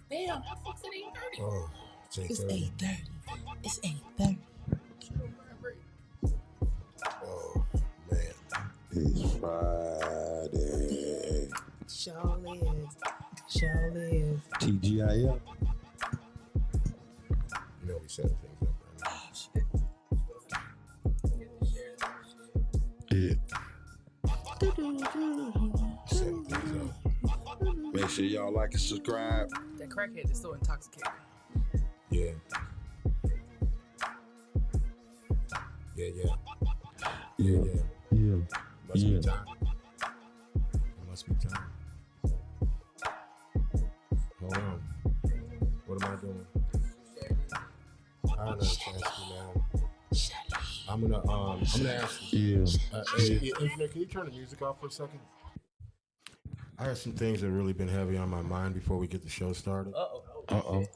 Damn, how fuck's it 8:30? Oh, It's 8:30. It's 8:30. Oh, man. It's Friday. Surely is. Surely is. TGIF. You know we set things up right now. Oh, shit. Yeah. Setting things up. Make sure y'all like and subscribe. That crackhead is so intoxicated. Yeah. Yeah. Must be time. It must be time. Hold on. What am I doing? I don't understand you, man. I'm gonna ask you. Engineer, can you turn the music off for a second? I have some things that have really been heavy on my mind before we get the show started.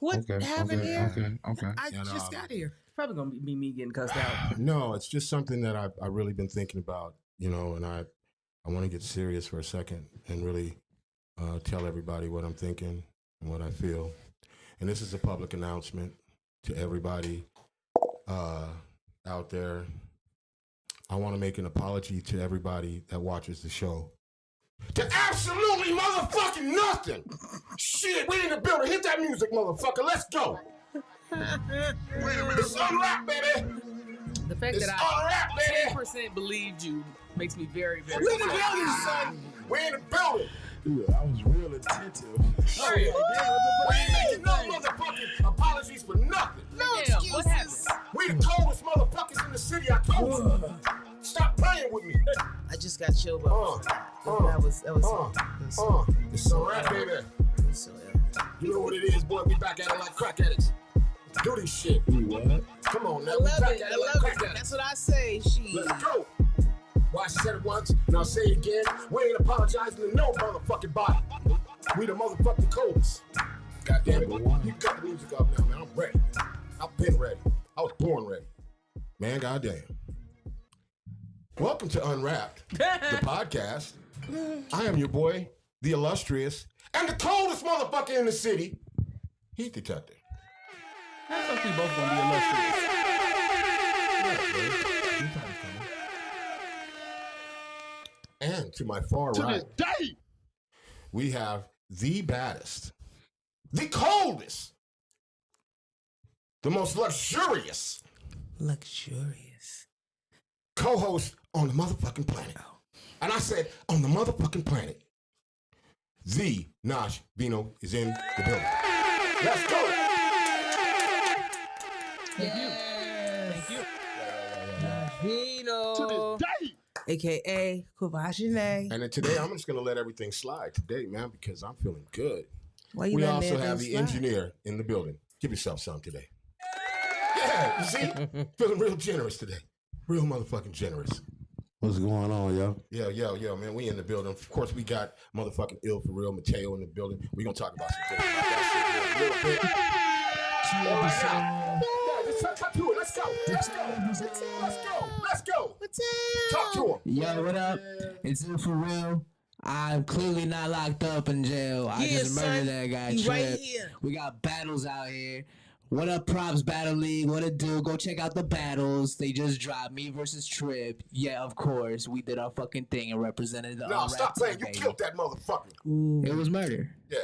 What happened here? Okay. I just got here. Probably gonna be me getting cussed out. No, it's just something that I've really been thinking about, and I want to get serious for a second and really tell everybody what I'm thinking and what I feel. And this is a public announcement to everybody out there. I want to make an apology to everybody that watches the show. To absolutely motherfucking nothing! Shit, we in the building. Hit that music, motherfucker. Let's go. Wait a minute. It's UNRAP, baby. The fact It's that UNRAP, I baby. 10% believed you makes me very, very We in the upset. building, son. We in the building. Dude, I was real attentive. We ain't making no motherfucking apologies for nothing. No Damn, excuses. what happened? We the coldest motherfuckers in the city. I told you. Stop playing with me. I just got chill bumps. That was It's UNRAP, baby. so, You know what it is, boy. We back at it like crack addicts. Do this shit. What? Come on now. I We love back it. at I it like love crack it. addicts. That's what I say. She. Let's go. Well, I said it once, and I'll say it again. We ain't apologizing to no motherfucking body. We the motherfucking coldest. God damn it. You can cut the music off now, man. I'm ready. I've been ready. I was born ready. Man, goddamn. Welcome to Unwrapped, the podcast. I am your boy, the illustrious, and the coldest motherfucker in the city, Heat Detector. I thought we both gonna be illustrious. And to my far right, day. we have the baddest, the coldest, the most luxurious Luxurious. co-host on the motherfucking planet. And I said, on the motherfucking planet, the Nosh Vino is in the building. Let's go. Thank you. Vino. Day. AKA Kuvashine. And then today, I'm just going to let everything slide today, man, because I'm feeling good. Why you We letting also everything have the slide? engineer in the building. Give yourself some today. Yeah, you see? Feeling real generous today. Real motherfucking generous. What's going on, yo? Yo, man, we in the building. Of course, we got motherfucking Ill for Real Mateo in the building. We gonna talk about some things about that shit here in a little bit. Yeah, just cut to it. Let's go. Talk to him. Yo, what up? It's in for real. I'm clearly not locked up in jail. I Yeah, just murdered son. that guy. You right Trip. here. We got battles out here. What up, Props Battle League? What it do? Go check out the battles. They just dropped me versus Trip. Yeah, of course. We did our fucking thing and represented the No, Unwrapped stop playing. team, You baby. killed that motherfucker. It was murder. Yeah.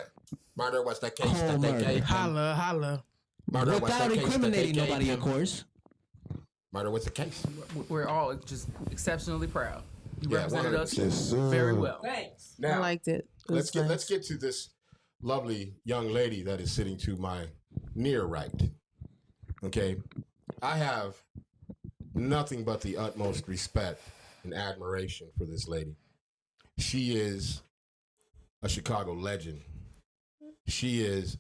Murder, what's that case? Oh, That murder. case. Holla. Murder, what's Without that case? incriminating That nobody, case. of course. Murder, what's the case? We're all just exceptionally proud. You Yeah, represented us 100%. Yes, sir. very well. Thanks. Now, I liked it. let's get to this lovely young lady that is sitting to my near right. Okay, I have nothing but the utmost respect and admiration for this lady. She is a Chicago legend. She is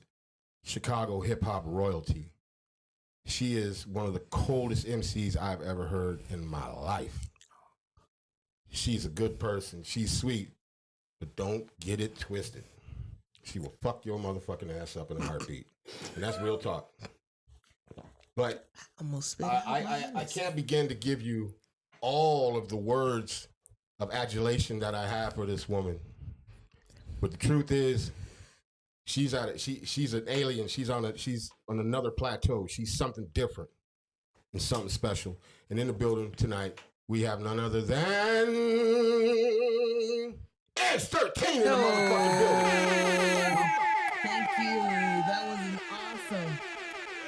Chicago hip hop royalty. She is one of the coldest MCs I've ever heard in my life. She's a good person. She's sweet, but don't get it twisted. She will fuck your motherfucking ass up in a heartbeat. And that's real talk. But Almost spit. I can't begin to give you all of the words of adulation that I have for this woman. But the truth is, She's at it. She's an alien. She's on another plateau. She's something different and something special. And in the building tonight, we have none other than ANG13 in the motherfucking building. Thank you. That was an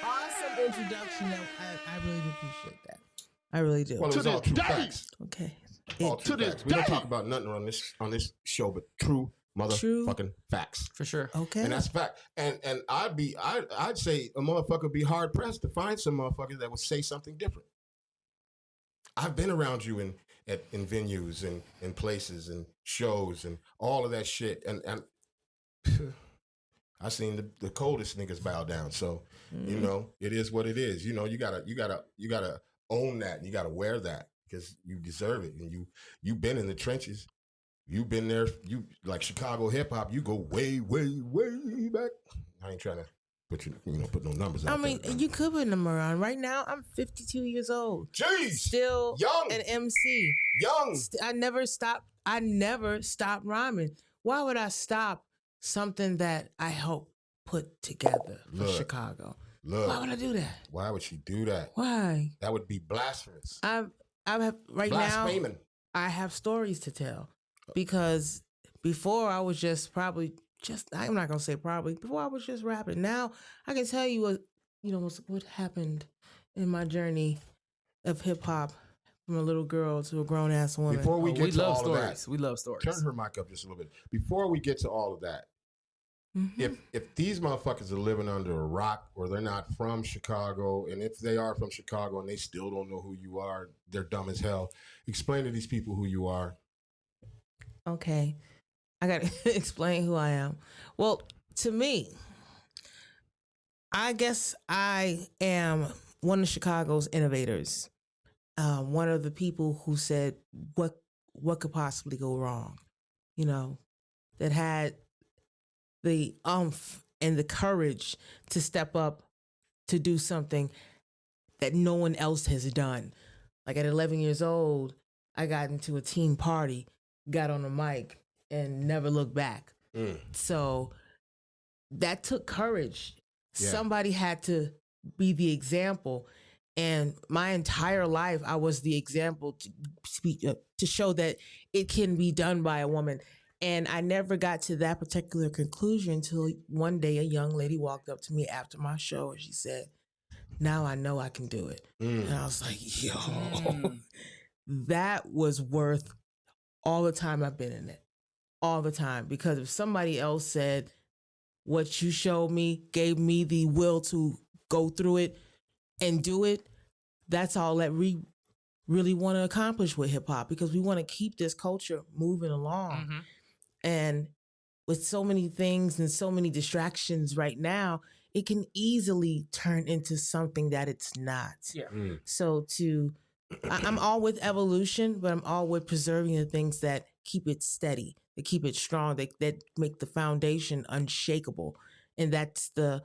awesome introduction. I really do appreciate that. I really do. Well, it was all true facts. Okay. All true facts. We don't talk about nothing on this show, but true motherfucking facts. For sure. Okay. And that's a fact. And I'd say a motherfucker would be hard pressed to find some motherfuckers that would say something different. I've been around you in venues and in places and shows and all of that shit. And I seen the coldest niggas bow down. So, you know, it is what it is. You know, you gotta own that and you gotta wear that because you deserve it. And you've been in the trenches. You've been there. You like Chicago hip hop. You go way, way, way back. I ain't trying to put no numbers out. I mean, there, you could put a number on. Right now, I'm 52 years old. Jeez, Still young, an MC. young. I never stopped rhyming. Why would I stop something that I helped put together for Chicago? Look, Why would I do that? why would she do that? Why? That would be blasphemous. I have right now. Blaspheming. I have stories to tell because before I was I'm not gonna say probably. Before I was just rapping. Now I can tell you what happened in my journey of hip hop from a little girl to a grown ass woman. Before we get to love all stories. of that, We love stories. turn her mic up just a little bit. Before we get to all of that, if these motherfuckers are living under a rock or they're not from Chicago, and if they are from Chicago and they still don't know who you are, they're dumb as hell. Explain to these people who you are. Okay, I gotta explain who I am. Well, to me, I guess I am one of Chicago's innovators. One of the people who said what could possibly go wrong, that had the oomph and the courage to step up to do something that no one else has done. Like at 11 years old, I got into a teen party, got on a mic, and never looked back. So that took courage. Yeah. Somebody had to be the example. And my entire life, I was the example to show that it can be done by a woman. And I never got to that particular conclusion until one day a young lady walked up to me after my show and she said, "Now I know I can do it." And I was like, yo, that was worth all the time I've been in it. All the time. Because if somebody else said, what you showed me gave me the will to go through it and do it, that's all that we really want to accomplish with hip hop, because we want to keep this culture moving along. And with so many things and so many distractions right now, it can easily turn into something that it's not. Yeah. So I'm all with evolution, but I'm all with preserving the things that keep it steady, that keep it strong, that make the foundation unshakable. And that's the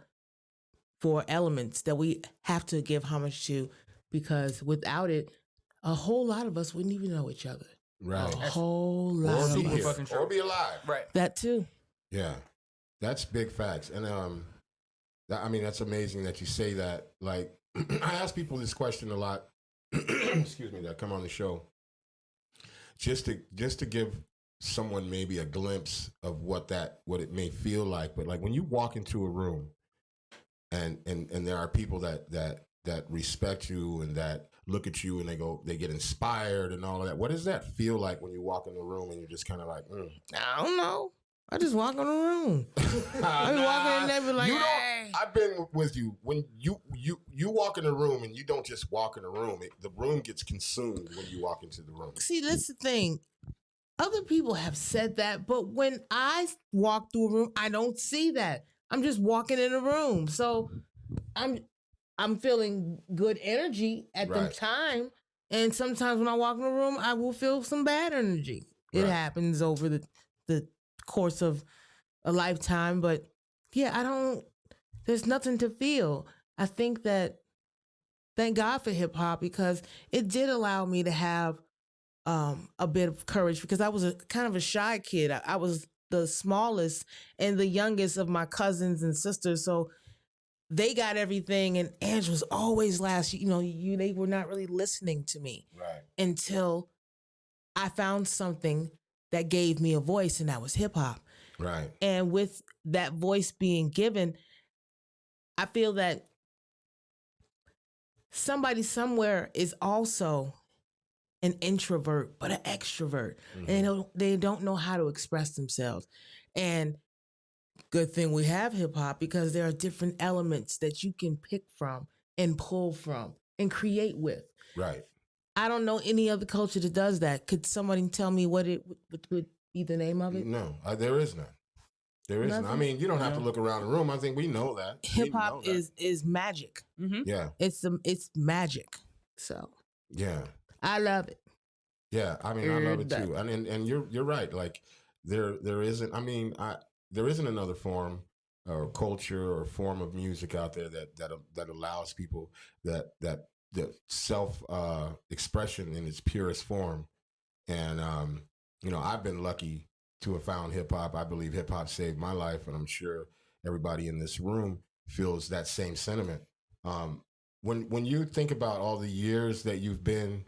4 elements that we have to give homage to, because without it, a whole lot of us wouldn't even know each other. Right. A whole lot Or of be us. here. fucking true. Or be alive. Right. That too. Yeah. That's big facts. And that's amazing that you say that. Like, I ask people this question a lot, excuse me, that come on the show. Just to give someone maybe a glimpse of what it may feel like. But like when you walk into a room and there are people that respect you and that look at you and they get inspired and all of that. What does that feel like when you walk in the room and you're just kind of like, I don't know. I just walk in the room. I be walking in there and be like, you don't, hey. I've been with you. When you walk in the room and you don't just walk in the room, the room gets consumed when you walk into the room. See, that's the thing. Other people have said that, but when I walk through a room, I don't see that. I'm just walking in a room. So I'm feeling good energy at the time. And sometimes when I walk in a room, I will feel some bad energy. It happens over the course of a lifetime. But yeah, there's nothing to feel. I think that, thank God for hip hop, because it did allow me to have a bit of courage, because I was a kind of a shy kid. I was the smallest and the youngest of my cousins and sisters. So they got everything, and Ange was always last. They were not really listening to me Right. until I found something that gave me a voice, and that was hip hop. Right. And with that voice being given, I feel that somebody somewhere is also an introvert, but an extrovert. Mm-hmm. And they don't know how to express themselves. And good thing we have hip hop, because there are different elements that you can pick from and pull from and create with. Right. I don't know any other culture that does that. Could somebody tell me what it would be the name of it? No, there is none. There is none. I Nothing? mean, you don't have to look around the room. I think we know that. We Hip hop know that. is magic. Mm-hmm. Yeah. It's magic. So Yeah. I love it. Yeah. I mean, I love it That- too. And you're right. Like there isn't. I mean, there isn't another form or culture or form of music out there that allows people that the self expression in its purest form. And I've been lucky to have found hip hop. I believe hip hop saved my life, and I'm sure everybody in this room feels that same sentiment. When you think about all the years that you've been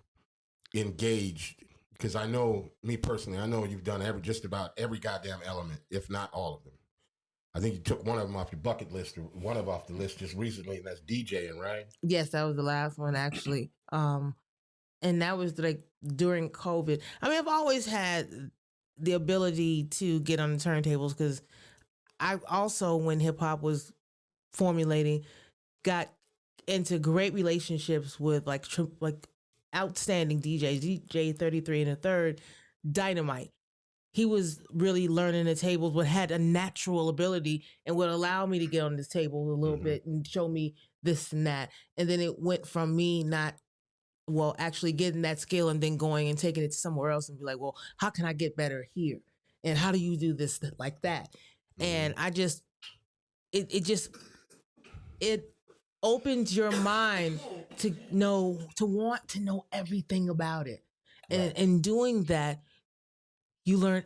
engaged, because I know me personally, I know you've done just about every goddamn element, if not all of them. I think you took one of them off your bucket list, or one of off the list just recently, and that's DJing, right? Yes, that was the last one actually. And that was like during COVID. I mean, I've always had the ability to get on the turntables, because I also, when hip hop was formulating, got into great relationships with like outstanding DJs. DJ 33 and a third, Dynamite. He was really learning the tables, but had a natural ability and would allow me to get on this table a little bit and show me this and that. And then it went from me actually getting that skill and then going and taking it somewhere else and be like, well, how can I get better here? And how do you do this like that? And I just, it opens your mind to want to know everything about it. And in doing that, you learn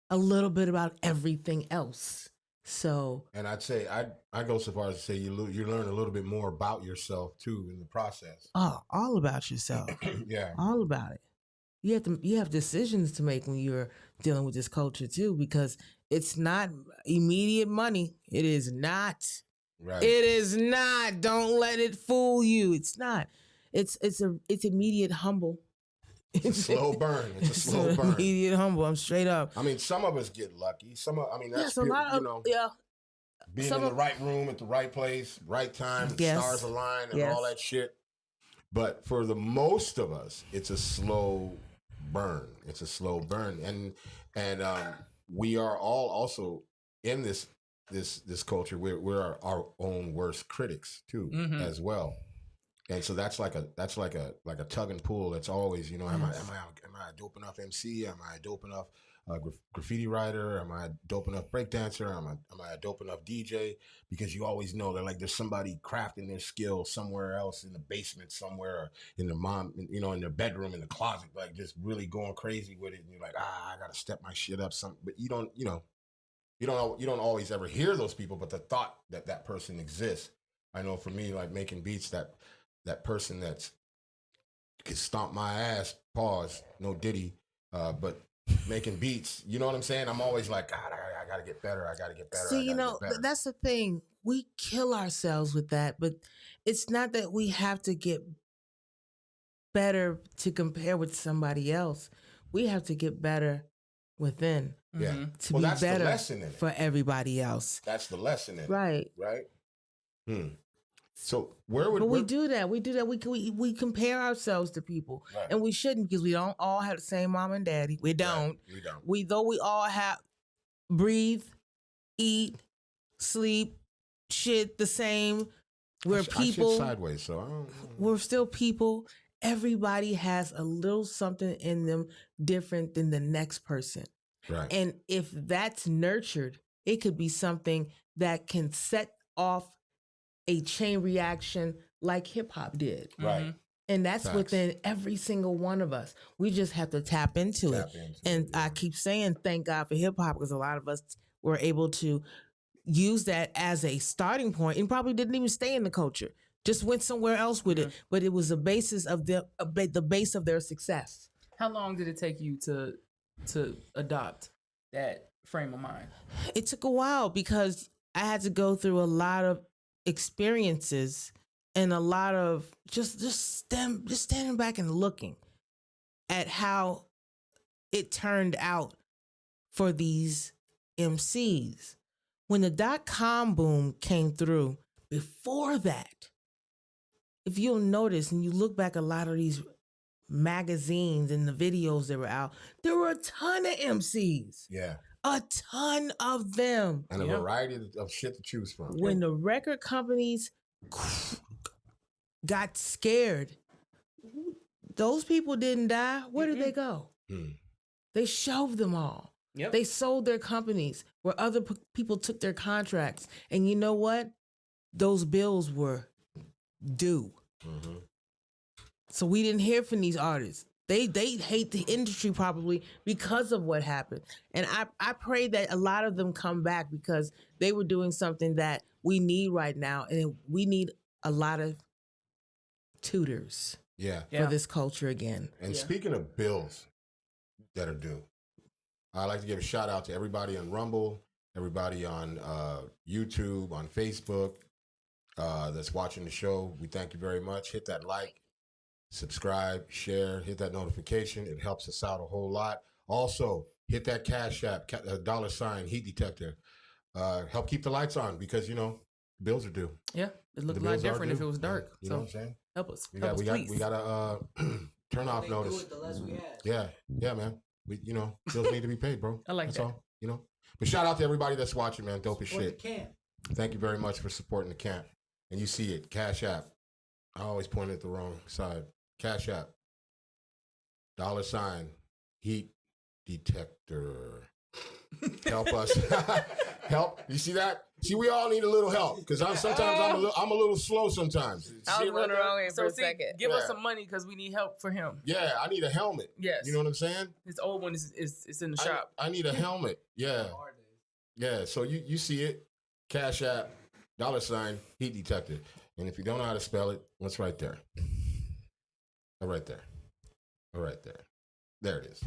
a little bit about everything else. So, and I'd say I go so far as to say you learn a little bit more about yourself too in the process. all about yourself. Yeah. All about it. You have decisions to make when you're dealing with this culture too, because it's not immediate money. It is not. Right. It is not. Don't let it fool you. It's not. It's immediate humble. It's a slow burn. It's a slow burn. Immediate humble. I'm straight up. I mean, some of us get lucky. That's Yes, a lot of being some in the of- right room at the right place, right time, the Yes. stars align, and Yes. all that shit. But for the most of us, it's a slow burn. It's a slow burn, and we are all also in this culture. We're our own worst critics too, as well. And so that's like a tug and pull. That's always, am I a dope enough MC? Am I a dope enough graffiti writer? Am I a dope enough breakdancer? Am I a dope enough DJ? Because you always know that like there's somebody crafting their skill somewhere else in the basement somewhere, or in their mom, in their bedroom, in the closet, like just really going crazy with it. And you're like, I gotta step my shit up. But you don't always ever hear those people. But the thought that person exists. I know for me, like making beats, that person that's could stomp my ass, pause, no Diddy, but making beats, you know what I'm saying? I'm always like, God, I gotta get better. I gotta get better. See, get better. that's the thing. We kill ourselves with that, but it's not that we have to get better to compare with somebody else. We have to get better within Yeah. to Well, be that's the better lesson in it. for everybody else. That's the lesson in Right. it. Right? So where would But we do that. We compare ourselves to people, Right. and we shouldn't, because we don't all have the same mom and daddy. We don't. We don't. We all have breathe, eat, sleep, shit the same. We're I shit people. sideways, so I don't. We're still people. Everybody has a little something in them different than the next person. Right. And if that's nurtured, it could be something that can set off a chain reaction like hip hop did. Right. And that's Facts. within every single one of us. We just have to tap into it. And I keep saying, thank God for hip hop, because a lot of us were able to use that as a starting point and probably didn't even stay in the culture. Just went somewhere else with it. But it was the basis of the base of their success. How long did it take you to adopt that frame of mind? It took a while because I had to go through a lot of experiences and a lot of just standing back and looking at how it turned out for these MCs. When the .com boom came through, before that, if you'll notice and you look back a lot of these magazines and the videos that were out, there were a ton of MCs. Yeah. A ton of them. And a variety of shit to choose from. When the record companies got scared, those people didn't die. Where did they go? They shelved them all. Yep. They sold their companies where other people took their contracts. And you know what? Those bills were due. So we didn't hear from these artists. They hate the industry probably because of what happened. And I pray that a lot of them come back because they were doing something that we need right now. And we need a lot of tutors for this culture again. And speaking of bills that are due, I'd like to give a shout out to everybody on Rumble, everybody on YouTube, on Facebook that's watching the show. We thank you very much. Hit that like, subscribe, share, hit that notification. It helps us out a whole lot. Also, hit that Cash App, $ heat detector. Help keep the lights on because, bills are due. Yeah, it looked a lot different if it was dark. You know what I'm saying? Help us. We please. got a turn off notice. The less we have. Yeah, man. We, bills need to be paid, bro. I like That's that. all, But shout out to everybody that's watching, man. Dope as shit. The camp. Thank you very much for supporting the camp. And you see it, Cash App. I always point at the wrong side. Cash App. $ heat detector. Help us. Help. You see that? See, we all need a little help because sometimes I'm a little slow sometimes. I was going the wrong way for a see, second. give us some money because we need help for him. Yeah, I need a helmet. Yes. You know what I'm saying? His old one is in the shop. I need a helmet. Yeah. Yeah. So you see it. Cash App, $ heat detector. And if you don't know how to spell it, what's right there? Right there. Right there. There it is.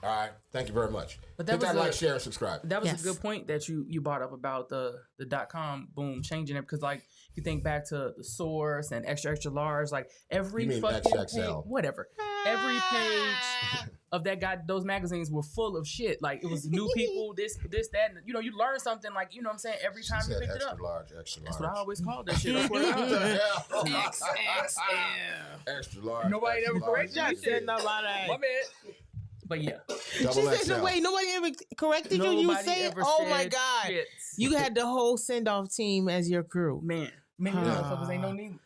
All right. Thank you very much. But Hit that like, share, and subscribe. That was a good point that you brought up about the .com boom changing it because if you think back to the Source and extra large, every You mean fucking XXL. page, whatever, every page of those magazines were full of shit. It was new people, this, that, and you learn something you know what I'm saying every time you picked it up. Extra large. That's what I always called that shit. I swear to God. XXL. Extra large. Nobody extra ever large. corrected you. said nobody. My bad. But yeah. Double She XL. said, wait, nobody ever corrected you? You Nobody said, ever oh my said God. shit. You had the whole send-off team as your crew. Man, motherfuckers ain't no need.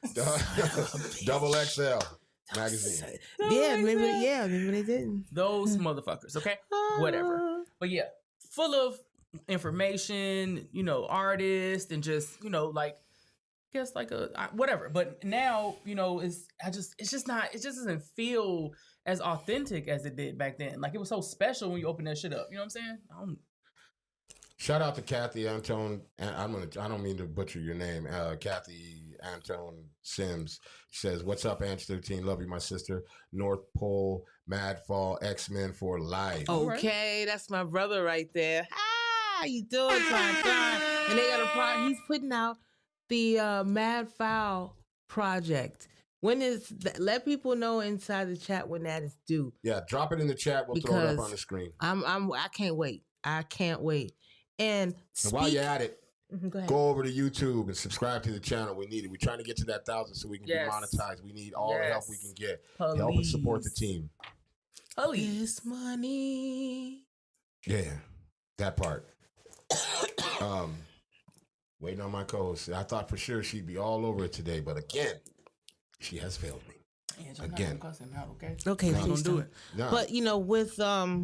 Double XL magazine. Maybe they didn't. Those motherfuckers, okay? Whatever. But yeah, full of information, artists and just, whatever. But now, it just doesn't feel as authentic as it did back then. It was so special when you open that shit up. You know what I'm saying? Shout out to Kathy Antone. I don't mean to butcher your name. Kathy Antone Sims. She says, "What's up, ANG13? Love you, my sister. North Pole, Madfall, X-Men for life." Okay, that's my brother right there. How you doing, Time? And they got he's putting out the Mad Fowl project. When is that? Let people know inside the chat when that is due. Yeah, drop it in the chat. We'll throw it up on the screen. I can't wait. And while you're at it, go ahead. go over to YouTube and subscribe to the channel. We need it. We're trying to get to that 1,000 so we can be monetized. We need all the help we can get. Please. Help us support the team. This money. Yeah, that part. Waiting on my co-host. I thought for sure she'd be all over it today, but again, she has failed me. Yeah, again. Okay, No, please don't do it. No. But with I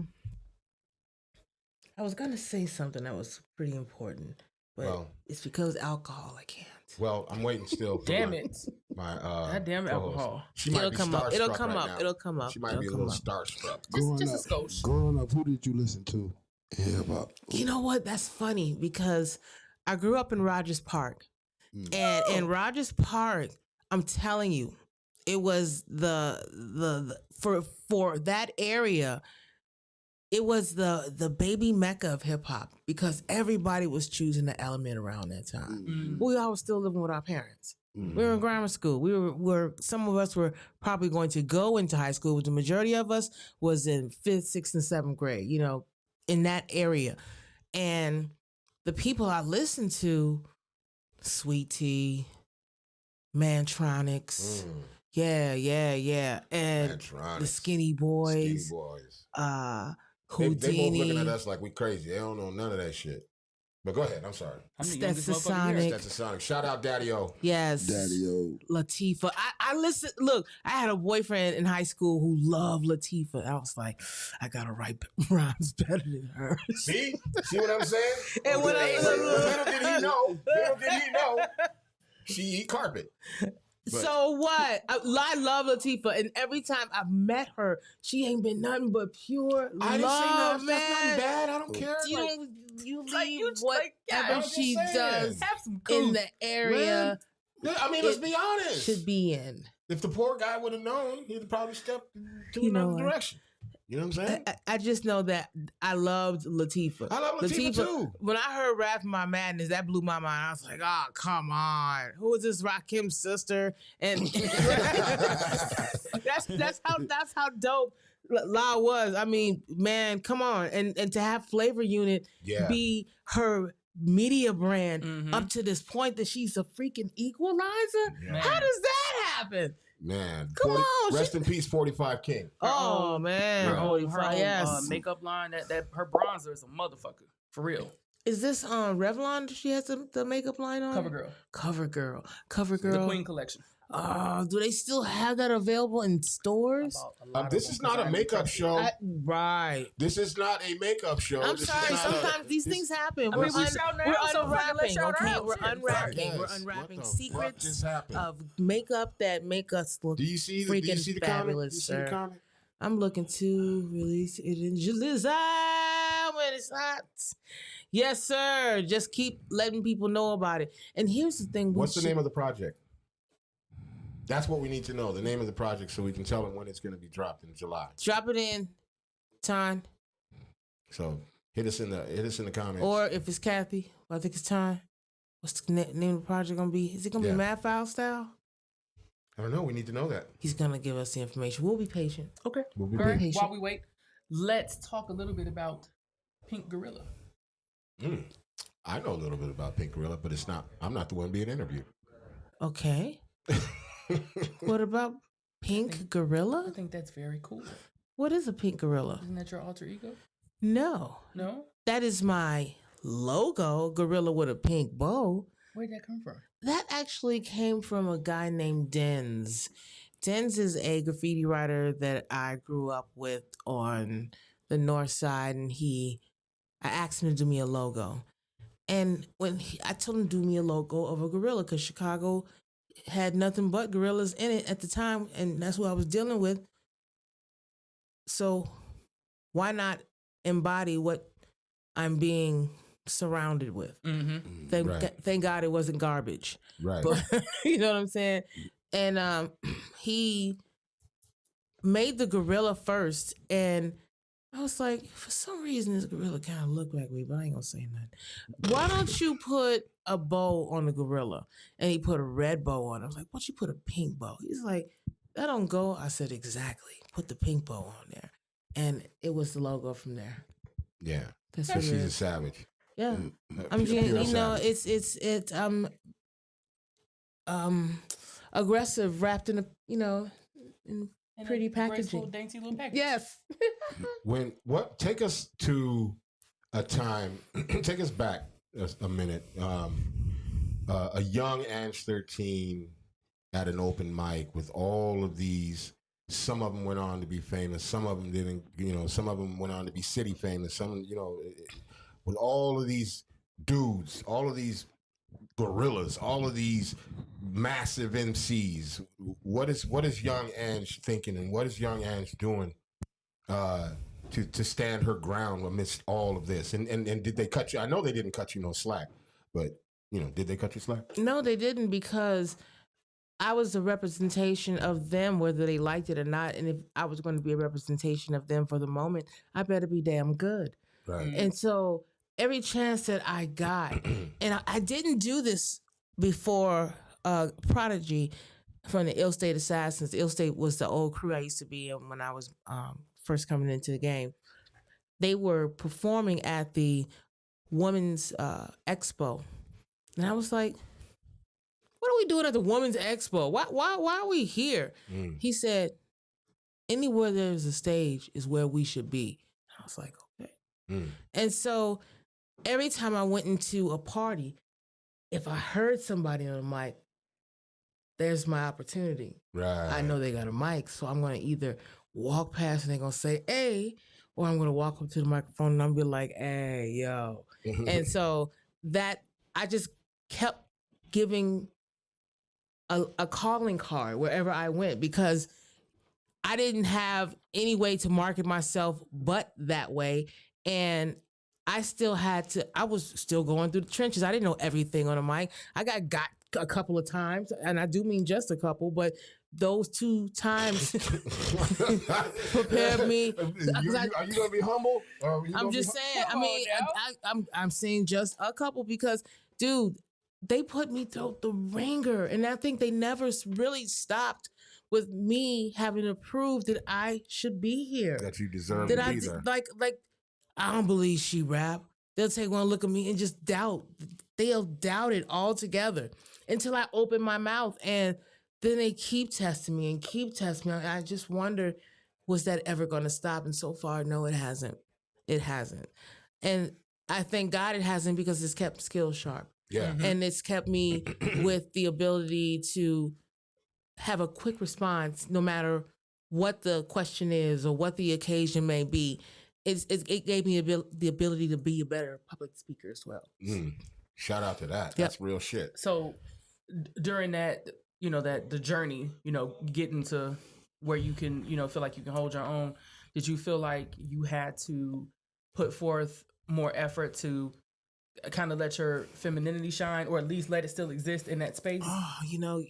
was gonna say something that was pretty important, but it's because alcohol I can't. Well, I'm waiting still. For Damn it. My God damn it, co-host. alcohol. She might It'll be come up. It'll starstruck come right up. now. It'll come up. She might It'll be a come little up. starstruck. Just a skosh. Growing up, who did you listen to in hip hop? You know what? That's funny because I grew up in Rogers Park. And in Rogers Park, I'm telling you, it was for that area, it was the baby mecca of hip hop because everybody was choosing the element around that time. We all were still living with our parents. We were in grammar school. We were some of us were probably going to go into high school, but the majority of us was in 5th, 6th, and 7th grade, you know, in that area. And the people I listened to, Sweet Tea, Mantronics, and Mantronics. the Skinny Boys, Skinny Boys. Houdini. They both looking at us like we crazy. They don't know none of that shit. But go ahead. I'm sorry. I'm the youngest motherfucker Stetsasonic. here. That's a Sonic. Shout out Daddy O. Yes. Daddy-O. Latifah. I listened. Look, I had a boyfriend in high school who loved Latifah. I was like, I gotta write rhymes better than her. See what I'm saying? And when little did he know, she eat carpet. But- So what? I love Latifah, and every time I've met her, she ain't been nothing but pure I didn't say love, nothing. man. That's nothing bad. I don't care. You like, leave you just like, yeah, whatever I'm just she saying. does Have some in cool. the area I mean, let's be honest. should be in. If the poor guy would have known, he'd probably stepped to You know another what? direction. You know what I'm saying? I just know that I loved Latifah. I love Latifah too. When I heard Rap My Madness, that blew my mind. I was like, oh, come on. Who is this Rakim's sister? And that's how dope La was. I mean, man, come on. And to have Flavor Unit Yeah. be her media brand Mhm. up to this point that she's a freaking equalizer? Yeah. Man. How does that happen? Man. Come on, Rest in peace, 45 King. Oh, man. Her Yeah. own, Yes. makeup line, that her bronzer is a motherfucker. For real. Is this Revlon? She has the makeup line on? CoverGirl. CoverGirl. The Queen collection. Do they still have that available in stores? About a lot of This them, is 'cause not a I'm makeup trusted. show. Right. This is not a makeup show. I'm This is sorry. not Sometimes these things happen. I We're, mean, we shouting we're out, so fucking let's unwrapping. shout Okay, out. we're Shit. unwrapping. Yes. We're What unwrapping the fuck secrets just happened? of makeup that make us look Do you see the freaking comment? fabulous, Do you see the sir. comment? I'm looking to release it in July when it's hot. Yes, sir. Just keep letting people know about it. And here's the thing. What's the name of the project? That's what we need to know. The name of the project, so we can tell them when it's going to be dropped in July. Drop it in, Ton. So hit us in the comments. Or if it's Kathy, I think it's time. What's the name of the project gonna be? Is it gonna Yeah. be Mad Foul style? I don't know. We need to know that. He's gonna give us the information. We'll be patient. Okay. We'll be All right. patient. While we wait, let's talk a little bit about Pink Gorilla. I know a little bit about Pink Gorilla, but I'm not the one being interviewed. Okay. What about Pink I Gorilla? think that's very cool. What is a pink gorilla? Isn't that your alter ego? No. No? That is my logo, gorilla with a pink bow. Where'd that come from? That actually came from a guy named Denz. Denz is a graffiti writer that I grew up with on the north side, and I asked him to do me a logo. And I told him to do me a logo of a gorilla because Chicago had nothing but gorillas in it at the time, and that's what I was dealing with. So why not embody what I'm being surrounded with? Mm-hmm. Thank God it wasn't garbage. Right. But you know what I'm saying? And he made the gorilla first, and I was like, for some reason this gorilla kind of looked like me, but I ain't gonna say nothing. Why don't you put a bow on the gorilla? And he put a red bow on. I was like, why don't you put a pink bow? He's like, that don't go. I said, exactly. Put the pink bow on there. And it was the logo from there. Yeah. That's So what it she's a is. savage. Yeah. A I'm pure just, savage. it's aggressive wrapped in in pretty Graceful, packaging. dainty little package. Yes. Take us to a time, take us back a minute. A young ANG13 at an open mic with all of these. Some of them went on to be famous. Some of them didn't. Some of them went on to be city famous. Some, with all of these dudes, all of these gorillas, all of these massive MCs. What is young Ange thinking, and what is young Ange doing to stand her ground amidst all of this? And did they cut you? I know they didn't cut you no slack, but did they cut you slack? No, they didn't, because I was a representation of them, whether they liked it or not. And if I was going to be a representation of them for the moment, I better be damn good. Right. And so every chance that I got, and I didn't do this before Prodigy from the Ill State Assassins. Ill State was the old crew I used to be in when I was first coming into the game. They were performing at the Women's Expo. And I was like, what are we doing at the Women's Expo? Why are we here? He said, anywhere there's a stage is where we should be. I was like, okay. And so every time I went into a party, if I heard somebody on a mic, there's my opportunity. Right. I know they got a mic, so I'm going to either walk past and they're going to say, hey, or I'm going to walk up to the microphone and I'm going to be like, hey, yo. And so that I just kept giving a calling card wherever I went, because I didn't have any way to market myself but that way. And I still I was still going through the trenches. I didn't know everything on a mic. I got a couple of times, and I do mean just a couple, but those 2 times prepared me. Are you going to be humble? I'm just saying. I mean, I'm saying just a couple because, dude, they put me through the ringer, and I think they never really stopped with me having to prove that I should be here. That you deserve to be there. Like, I don't believe she rap. They'll take one look at me and just doubt. They'll doubt it altogether until I open my mouth, and then they keep testing me and keep testing me. I just wonder, was that ever going to stop? And so far, no, it hasn't. It hasn't. And I thank God it hasn't, because it's kept skills sharp. Yeah. And it's kept me with the ability to have a quick response no matter what the question is or what the occasion may be. It gave me the ability to be a better public speaker as well. Shout out to that. That's real shit. So during that, the journey, getting to where you can, feel like you can hold your own, did you feel like you had to put forth more effort to kind of let your femininity shine, or at least let it still exist in that space? Oh,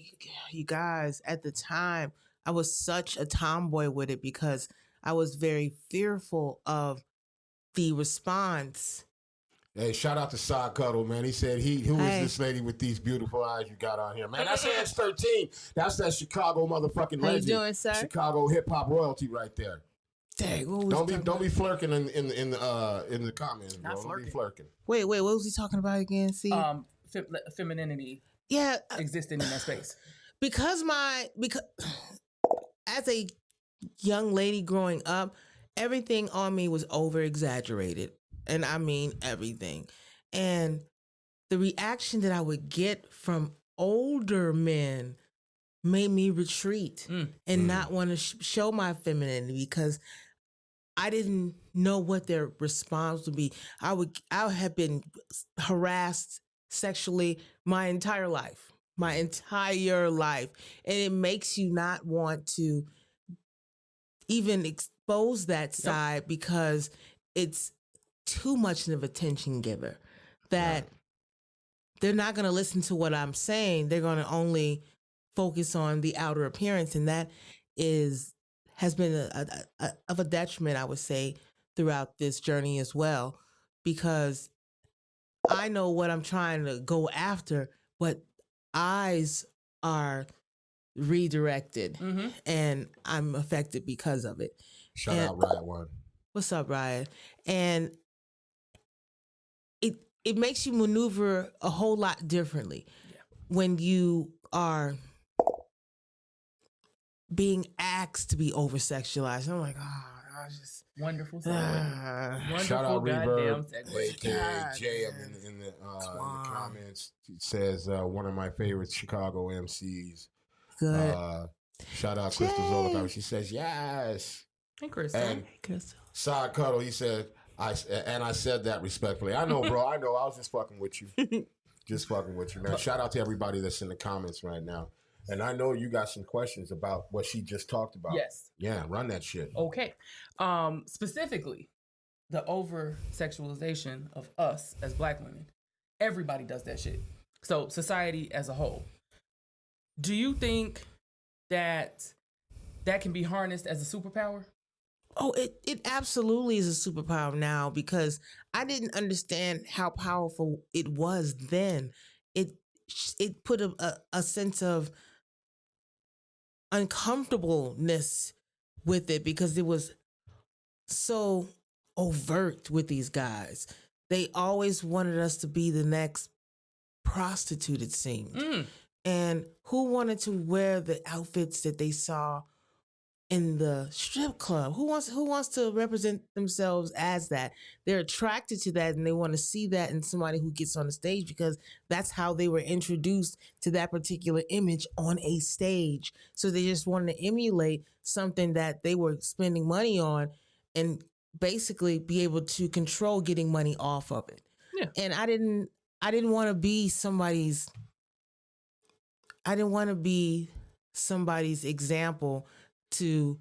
you guys, at the time, I was such a tomboy with it because I was very fearful of the response. Hey, shout out to Sod Cuddle, man. He said, who is this lady with these beautiful eyes you got on here? Man, that's ANG13. That's that Chicago motherfucking legend. How you doing, sir? Chicago hip-hop royalty right there. Dang, don't be flirking in the comments, bro. Don't be flirking. Wait, what was he talking about again? See, femininity. Yeah, existing in that space. Because as a young lady growing up, everything on me was over exaggerated, and I mean everything. And the reaction that I would get from older men made me retreat and not want to show my femininity, because I didn't know what their response would be. I have been harassed sexually my entire life, and it makes you not want to even expose that side because it's too much of an attention giver that they're not going to listen to what I'm saying. They're going to only focus on the outer appearance, and that has been of a detriment, I would say, throughout this journey as well, because I know what I'm trying to go after, but eyes are redirected, and I'm affected because of it. Shout out Riot One. What's up, Riot? And it makes you maneuver a whole lot differently when you are being asked to be over sexualized. I'm like, I just wonderful. Wonderful. Shout out Reverb, aka Jay in the comments. He says one of my favorite Chicago MCs. Good. Shout out Crystal Zolika. She says yes. Hey, Crystal. And Sod Cuddle, he said, I said that respectfully. I know, bro. I know. I was just fucking with you. Just fucking with you, man. Shout out to everybody that's in the comments right now. And I know you got some questions about what she just talked about. Yes. Yeah, run that shit. Okay. Specifically, the over sexualization of us as Black women. Everybody does that shit. So society as a whole. Do you think that can be harnessed as a superpower? Oh, it absolutely is a superpower now, because I didn't understand how powerful it was then. It put a sense of uncomfortableness with it, because it was so overt with these guys. They always wanted us to be the next prostitute, it seemed. And who wanted to wear the outfits that they saw in the strip club? Who wants to represent themselves as that? They're attracted to that, and they want to see that in somebody who gets on the stage, because that's how they were introduced to that particular image on a stage. So they just wanted to emulate something that they were spending money on, and basically be able to control getting money off of it. Yeah. And I didn't want to be somebody's example to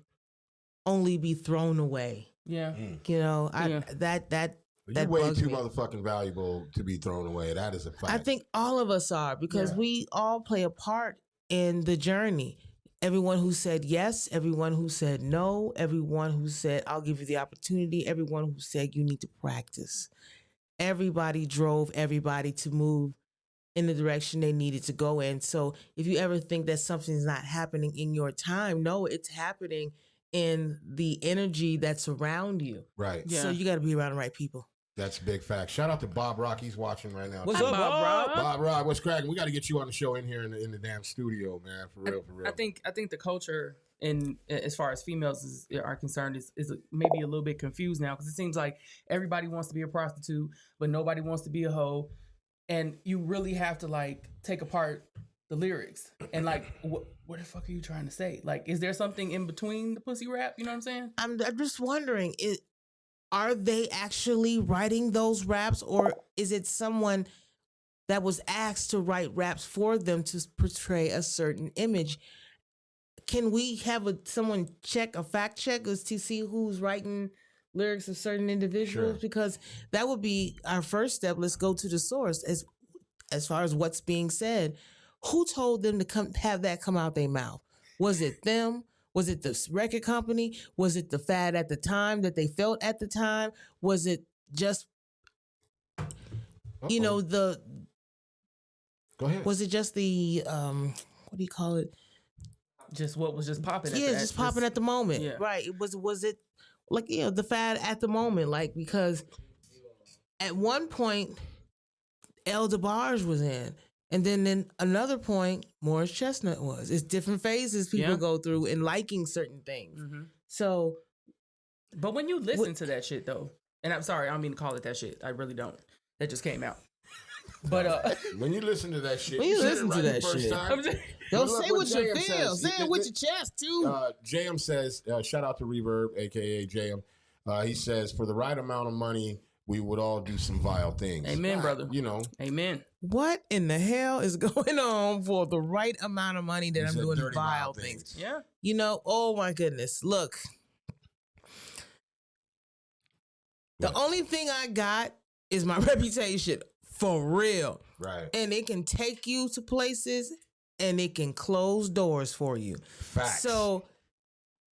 only be thrown away. Yeah. You know, Yeah. that You're way bugs too me. motherfucking valuable to be thrown away. That is a fact. I think all of us are, because we all play a part in the journey. Everyone who said yes, everyone who said no, everyone who said, I'll give you the opportunity, everyone who said you need to practice. Everybody drove everybody to move in the direction they needed to go in. So if you ever think that something's not happening in your time, no, it's happening in the energy that's around you. Right. Yeah. So you got to be around the right people. That's a big fact. Shout out to Bob Rock. He's watching right now. What's too. up, Bob Rock? Bob Rock, what's cracking? We got to get you on the show in here in the damn studio, man. For real, for real. I think the culture, in as far as females are concerned, is maybe a little bit confused now, because it seems like everybody wants to be a prostitute, but nobody wants to be a hoe, and you really have to like take apart the lyrics and like what the fuck are you trying to say? Like, is there something in between the pussy rap? You know what I'm saying? I'm just wondering, are they actually writing those raps, or is it someone that was asked to write raps for them to portray a certain image? Can we have someone a fact check us to see who's writing lyrics of certain individuals? Sure. Because that would be our first step. Let's go to the source as far as what's being said. Who told them to have that come out their mouth? Was it them? Was it the record company? Was it the fad at the time that they felt at the time? Was it just, you know, Go ahead. was it just the, what do you call it? Just what was just popping? Just popping at the moment. Yeah. Right. Was it like, the fad at the moment? Like, because at one point, El DeBarge was in. And then another point, Morris Chestnut was. It's different phases people go through in liking certain things. Mm-hmm. So, but when you listen to that shit though, and I'm sorry, I don't mean to call it that shit. I really don't. That just came out. But when you listen to that shit, when you said listen it to right that the first shit, time. don't Look say what what you JM feel. says. Say it with your chest too. JM says, shout out to Reverb, aka JM. He says, for the right amount of money, we would all do some vile things. Amen, brother. You know. Amen. What in the hell is going on for the right amount of money that He I'm said doing dirty, vile things? Yeah. You know, oh my goodness. Look, the only thing I got is my reputation, for real. Right. And it can take you to places and it can close doors for you. Facts. So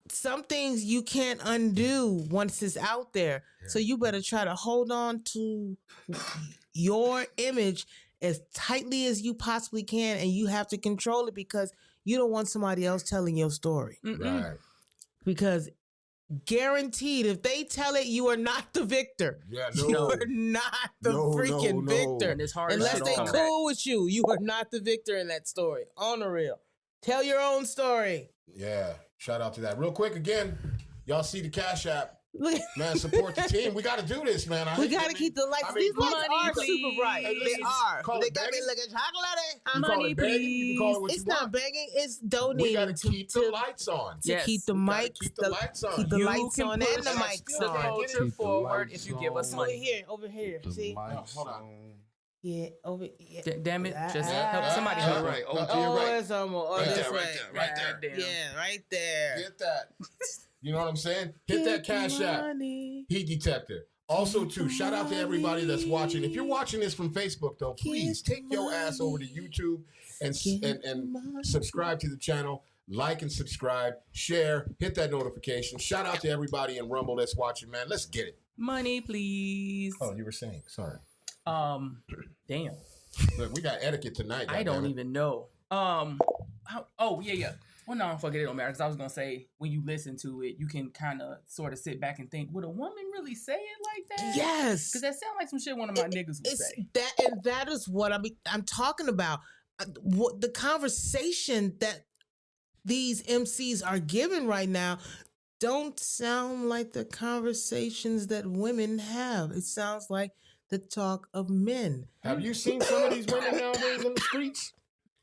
some things you can't undo once it's out there. Yeah. So you better try to hold on to your image as tightly as you possibly can, and you have to control it, because you don't want somebody else telling your story. Right. Because guaranteed, if they tell it, you are not the victor. Yeah, You no. are not the freaking no. victor. And it's hard Unless to they come back. cool with you, you are not the victor in that story. On the real. Tell your own story. Yeah. Shout out to that. Real quick again, y'all see the Cash App. Look, Man, support the team. We got to do this, man. we got to keep the lights. I mean, These lights money, are please. super bright. Hey, They listen, are. call They it got me begging. looking chocolate. You call Money, it begging, you can call it what It's you not want. begging. It's We donating got to keep the lights on. to Yes. keep the We gotta mics, keep the lights on. keep the You lights can on push and the and I mics still the gotta on. get culture it. forward if you give us Over money. here, over here. See, Hold on. Yeah, over. Yeah. Damn it! Just Ah, help somebody ah, help her. right. Oh, to your right. it's almost Right this there, way. right there, right there. Damn. Yeah, right there. Get that. You know what I'm saying? Hit that Cash App. money. Heat detector. Also, too, shout out to everybody that's watching. If you're watching this from Facebook, though, please take your ass over to YouTube and subscribe to the channel. Like and subscribe, share, hit that notification. Shout out to everybody in Rumble that's watching, man. Let's get it. Money, please. Oh, you were saying, sorry. Damn. Look, we got etiquette tonight. I don't goddammit. even know. Yeah. Well, no, fuck it. It don't matter. Because I was gonna say when you listen to it, you can kind of sort of sit back and think, would a woman really say it like that? Yes. Because that sounds like some shit one of my niggas would It's say. that, and that is what I'm talking about. What the conversation that these MCs are giving right now don't sound like the conversations that women have. It sounds like the talk of men. Have you seen some of these women nowadays in the streets?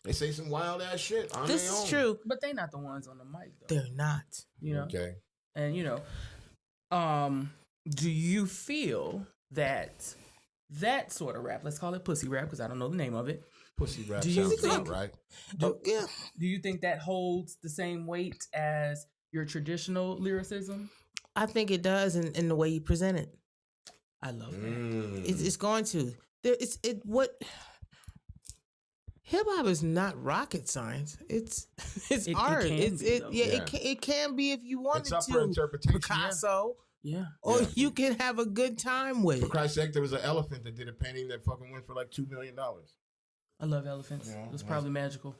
They say some wild ass shit on This their own. is true. But they not the ones on the mic though. They're not. You know. Okay. And do you feel that sort of rap, let's call it pussy rap because I don't know the name of it. Pussy rap Do you sounds think- about right. Yeah. Do you think that holds the same weight as your traditional lyricism? I think it does in the way you present it. I love that. It's going to. Hip hop is not rocket science. It's It art. can be, though. It can be if you wanted It's up for to. interpretation. Picasso, Yeah. or Yeah. you can have a good time with For it. Christ's sake, there was an elephant that did a painting that fucking went for like $2 million. I love elephants. Yeah, It was yeah. probably magical.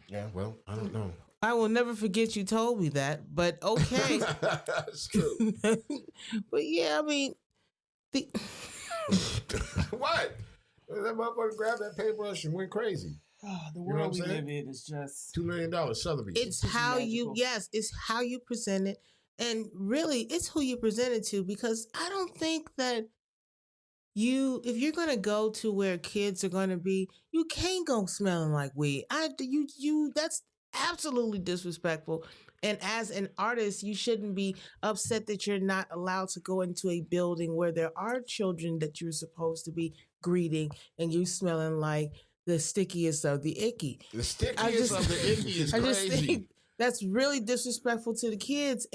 Yeah, well, I don't know. I will never forget you told me that, but okay. That's true. But yeah, I mean, What? That motherfucker grabbed that paintbrush and went crazy. The know what I'm world we saying? live in is just $2 million, Sotheby's. it's It's how magical. it's how you present it, and really, it's who you present it to. Because I don't think that if you're gonna go to where kids are gonna be, you can't go smelling like weed. That's absolutely disrespectful. And as an artist, you shouldn't be upset that you're not allowed to go into a building where there are children that you're supposed to be greeting, and you smelling like the stickiest of the icky. The stickiest of the icky is I just crazy. think that's really disrespectful to the kids,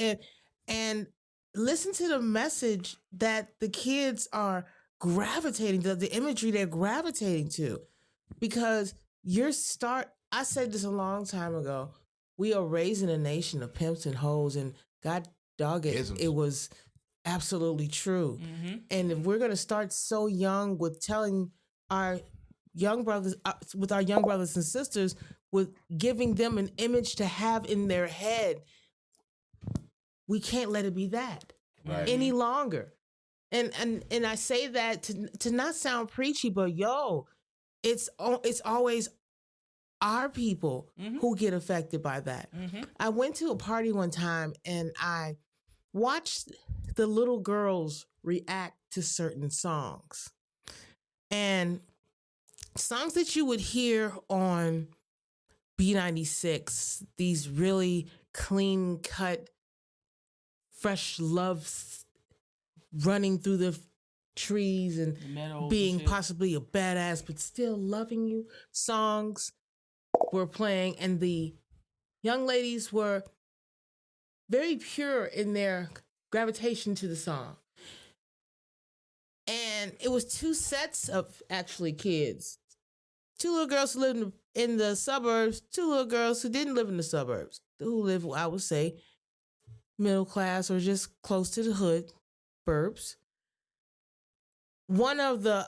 and listen to the message that the kids are gravitating, the imagery they're gravitating to, because I said this a long time ago. We are raising a nation of pimps and hoes, and God dog it, Isms. it was absolutely true. And if we're gonna start so young with telling our young brothers, with our young brothers and sisters, with giving them an image to have in their head, we can't let it be that Right. any longer. And I say that to not sound preachy, but it's always our people who get affected by that. I went to a party one time and I watched the little girls react to certain songs. And songs that you would hear on B96, these really clean cut, fresh loves running through the trees and meadows being and shit. possibly a badass but still loving you songs were playing, and the young ladies were very pure in their gravitation to the song. And it was two sets of actually kids. Two little girls who lived in the suburbs, two little girls who didn't live in the suburbs, who live, I would say, middle class or just close to the hood, burbs. One of the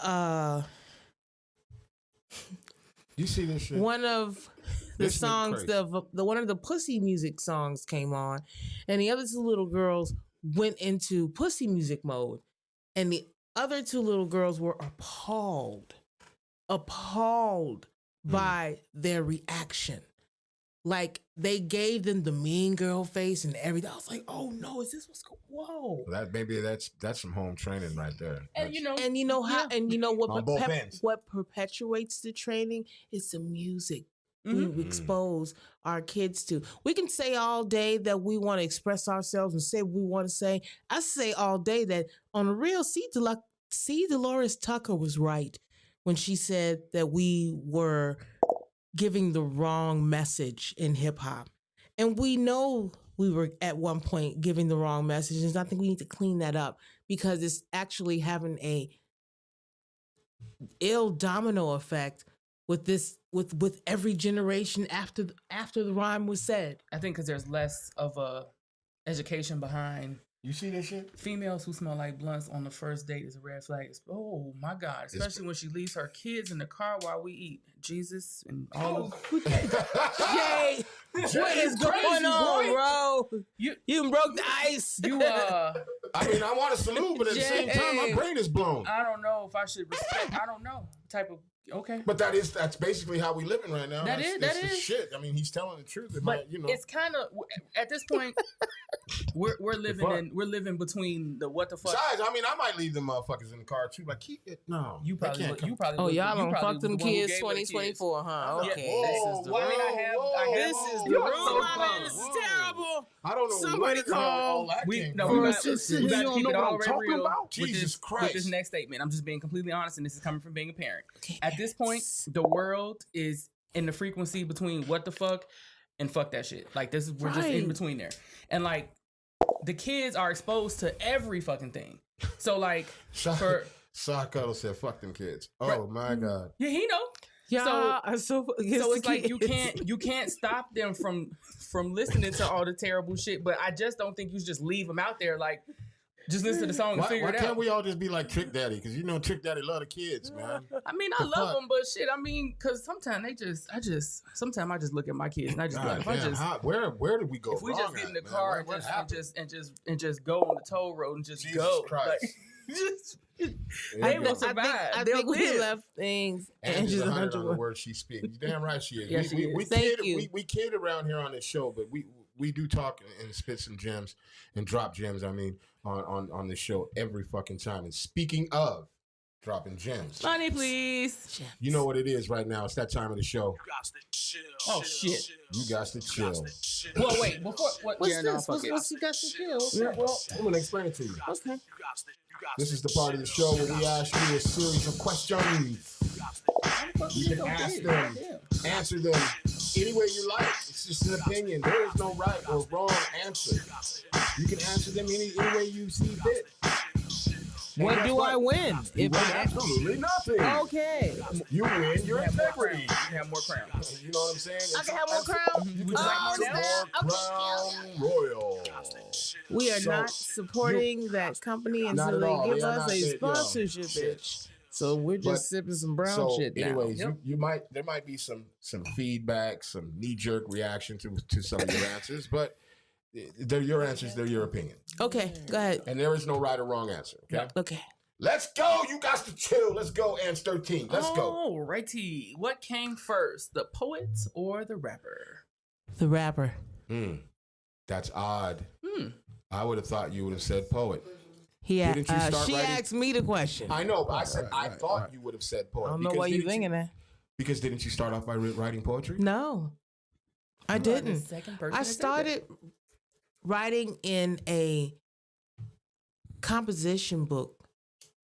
You see this shit? one of the This nigga songs, crazy. the one of the pussy music songs came on, and the other two little girls went into pussy music mode, and the other two little girls were appalled by their reaction. Like, they gave them the mean girl face and everything. I was like, oh no, is this what's going? Whoa. That's some home training right there. And That's- And you know how? And you know what? On both ends. What perpetuates the training is the music Mhm. we expose our kids to. We can say all day that we want to express ourselves and say what we want to say. I say all day that on the real, C. Dolores Tucker was right when she said that we were giving the wrong message in hip hop. And we know we were at one point giving the wrong message. And I think we need to clean that up because it's actually having a ill domino effect with this with every generation after the rhyme was said. I think because there's less of a education behind You see this shit? females who smell like blunts on the first date is a red flag. Oh my God! Especially when she leaves her kids in the car while we eat. Jesus and all. Jay, what is going on, bro? You broke the ice. I mean, I want to salute, but at the same time, my brain is blown. I don't know if I should respect. I don't know type of. Okay. But that's basically how we living right now. That that's is the shit. I mean, he's telling the truth. But it's kind of at this point we're living between the what the fuck. Besides, I mean, I might leave them motherfuckers in the car too. Like, keep it. No, you probably. Oh, y'all don't fuck them kids 2024, huh? Okay. Whoa, This is the room. This is the room. This is terrible. I don't know. Somebody call. We got to keep it all real. Jesus Christ. With this next statement, I'm just being completely honest, and this is coming from being a parent. Okay. At this point, the world is in the frequency between what the fuck and fuck that shit. Like we're just in between there. And like the kids are exposed to every fucking thing. So like Cuddle said, fuck them kids. Oh my God. Yeah, he know. Yeah, so it's like you can't stop them from listening to all the terrible shit, but I just don't think you should just leave them out there like just listen to the song and figure it out. Why can't we all just be like Trick Daddy? Because Trick Daddy love the kids, man. I mean, I love them, but shit, I mean, because sometimes sometimes I just look at my kids and I just like, where did we go? If we just get in the car and just go on the toll road and just Jesus go, Christ. They will survive. I They'll think we live. left things. Angie's 100 on the word she speaks. You're damn right she is. Yes, she is. We kid around here on this show, but we do talk and spit some gems and drop gems. I mean, on the show every fucking time. And speaking of dropping gems, money, please. You know what it is right now. It's that time of the show. Oh shit! You got to chill. Well, wait. Before what? What's this? What's you got to chill? Yeah, well, I'm gonna explain it to you. Okay. This is the part of the show where we ask you a series of questions. You can ask them, answer them any way you like. It's just an opinion. There is no right or wrong answer. You can answer them any way you see fit. What do I win? You win absolutely nothing. Okay. You win your integrity. You can have more crowns. You know what I'm saying? I can have more crown. Would you like more now? Crown Royal. We are not supporting that company until they give us a sponsorship, bitch. So we're just sipping some brown shit now. Anyways, there might be some feedback, some knee-jerk reaction to some of your answers, but they're your answers, they're your opinion. Okay, go ahead. And there is no right or wrong answer, okay? Okay. Let's go. You got to chill. Let's go, ANG13. Let's go. All righty. What came first, the poet or the rapper? The rapper. That's odd. I would have thought you would have said poet. She asked me the question. I know, but I said I thought you would have said poet. I don't know why you're thinking that. Because didn't you start off by writing poetry? No, I didn't. I started writing in a composition book,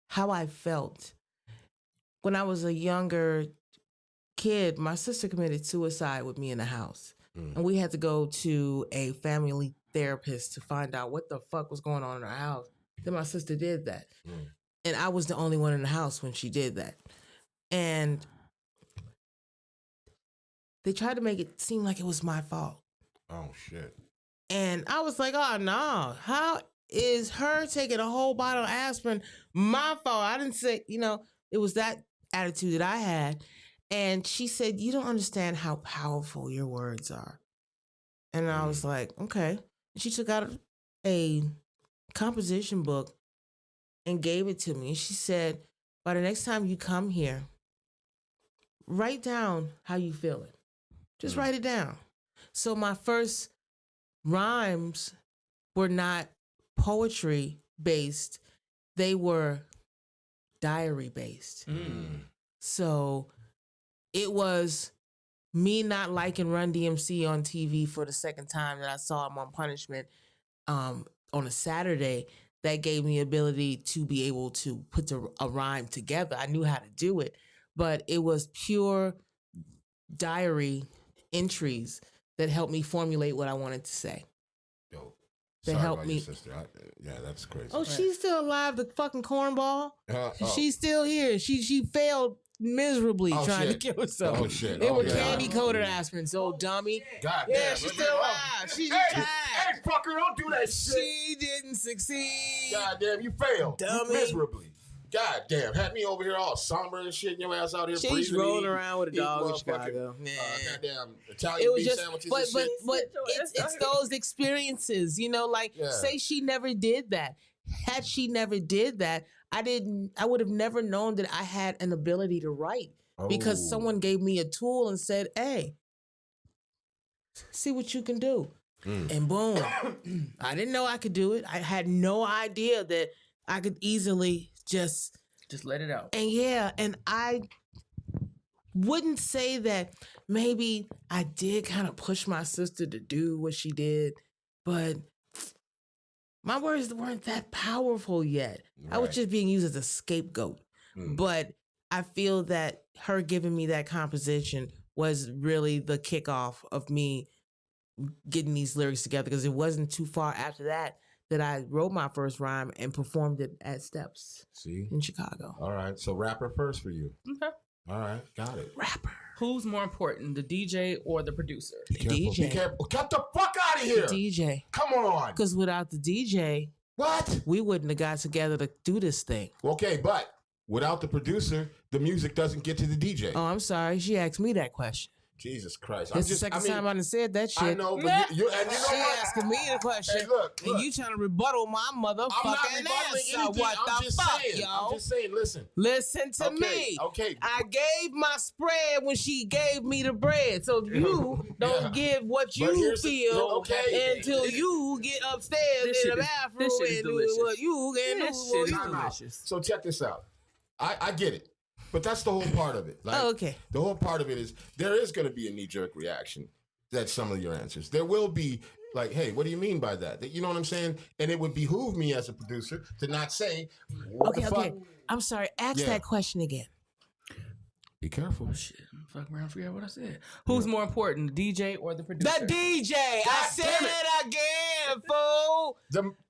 how I felt. When I was a younger kid, my sister committed suicide with me in the house. And we had to go to a family therapist to find out what the fuck was going on in our house. Then my sister did that. And I was the only one in the house when she did that. And they tried to make it seem like it was my fault. Oh, shit. And I was like, oh, no. How is her taking a whole bottle of aspirin my fault? I didn't say, it was that attitude that I had. And she said, you don't understand how powerful your words are. And I was like, okay. She took out a composition book and gave it to me. And she said, by the next time you come here, write down how you feeling. Just write it down. So my first rhymes were not poetry based. They were diary based. So it was me not liking Run DMC on TV for the second time that I saw him on Punishment on a Saturday. That gave me ability to be able to put a rhyme together. I knew how to do it, but it was pure diary entries that helped me formulate what I wanted to say. Yo, They sorry helped about me. your sister. Yeah, that's crazy. Oh, she's still alive, the fucking cornball. Oh. She's still here. She failed miserably trying shit. to kill herself. Oh shit! It Oh, was yeah. candy coated aspirin, so dummy. God Yeah, damn. she's still alive. She tried. Hey, fucker, don't do that shit. She didn't succeed. God damn, you failed. Dummy. Miserably. God damn, had me over here all somber and shit. Your ass out here She's breathing. rolling around with a dog in motherfucking, Chicago. Goddamn Italian It was beef just, sandwiches but and shit. it's those experiences, like Yeah. say she never did that. Had she never did that, I would have never known that I had an ability to write because Oh. someone gave me a tool and said, "Hey, see what you can do." And boom, I didn't know I could do it. I had no idea that I could easily just let it out. and I wouldn't say that maybe I did kind of push my sister to do what she did, but my words weren't that powerful yet. I was Right. just being used as a scapegoat. But I feel that her giving me that composition was really the kickoff of me getting these lyrics together, because it wasn't too far after that I wrote my first rhyme and performed it at Steps See? in Chicago. All right. So rapper first for you. Okay. All right. Got it. Rapper. Who's more important, the DJ or the producer? Be careful. DJ. Be careful. Get the fuck out of here. DJ. Come on. Because without the DJ, What? we wouldn't have got together to do this thing. Okay, but without the producer, the music doesn't get to the DJ. Oh, I'm sorry. She asked me that question. Jesus Christ. That's the second time I done said that shit. I know, but you and you know She what? asking me the question. Hey, look. And you trying to rebuttal my I'm not motherfucking rebuttaling answer. anything. What I'm the just fuck, saying. yo? I'm just saying, listen. Listen to Okay, me. okay. I gave my spread when she gave me the bread. So you don't Yeah. give what But you here's the- feel okay. until you get upstairs This in shit the is- bathroom this shit is and do delicious. what you can do. This what shit is you Time out. delicious. So check this out. I get it. But that's the whole part of it. Like, Oh, okay. The whole part of it is there is going to be a knee-jerk reaction at some of your answers. There will be like, hey, what do you mean by that? You know what I'm saying? And it would behoove me as a producer to not say, what the fuck? I'm sorry. Ask Yeah. that question again. Be careful. Shit, fuck around, forget what I said. Who's more important, the DJ or the producer? The DJ. I God said damn it. it again, fool.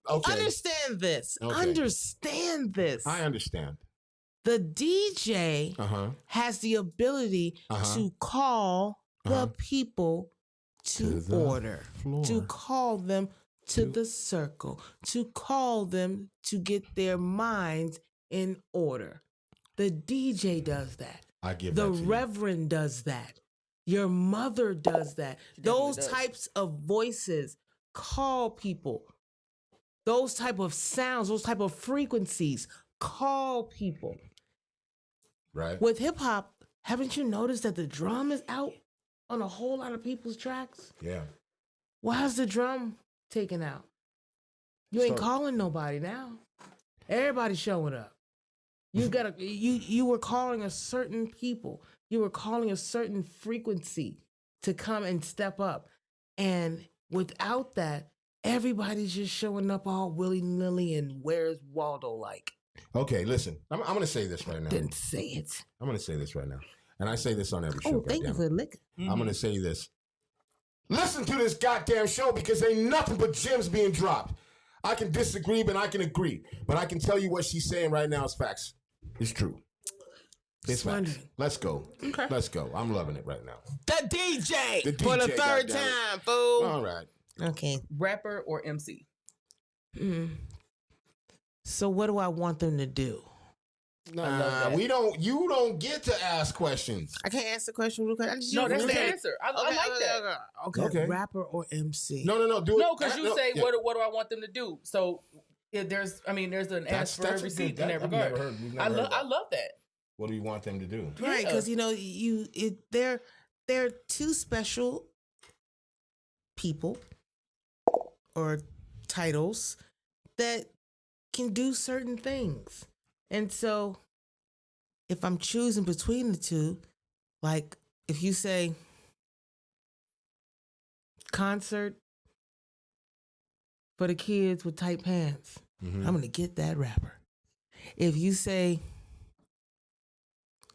Okay, Understand this. Okay. Understand this. I understand. The DJ Uh-huh. has the ability Uh-huh. to call Uh-huh. the people to the order, floor. to call them to To- the circle, to call them to get their minds in order. The DJ does that. I give The that to you. Reverend does that. Your mother does that. Those does. types of voices call people. Those type of sounds, those type of frequencies call people. Right? With hip hop, haven't you noticed that the drum is out on a whole lot of people's tracks? Yeah. Why is the drum taken out? You ain't So- calling nobody now. Everybody's showing up. You gotta you were calling a certain people. You were calling a certain frequency to come and step up. And without that, everybody's just showing up all willy-nilly and where's Waldo like? Okay, listen. I'm going to say this right now. Didn't say it. I'm going to say this right now. And I say this on every show. Oh, thank you goddammit. for the liquor. I'm going to say this. Listen to this goddamn show because ain't nothing but gems being dropped. I can disagree, but I can agree. But I can tell you what she's saying right now is facts. It's true. It's facts. wondering. Let's go. Okay. Let's go. I'm loving it right now. The DJ, The for the DJ, third goddammit. time, fool. All right. Okay. Rapper or MC? So what do I want them to do? You don't get to ask questions. I can't answer the question real quick. I just No, you that's the understand. answer. I like that. Okay. Okay. Rapper or MC? No, do it. No, because you say, yeah. what do I want them to do? So there's an ask for every seat in that regard. We've I never heard that. love that. What do we want them to do? Right, Yeah. because they're two special people or titles that can do certain things. And so if I'm choosing between the two, like if you say concert for the kids with tight pants, Mhm. I'm gonna get that rapper. If you say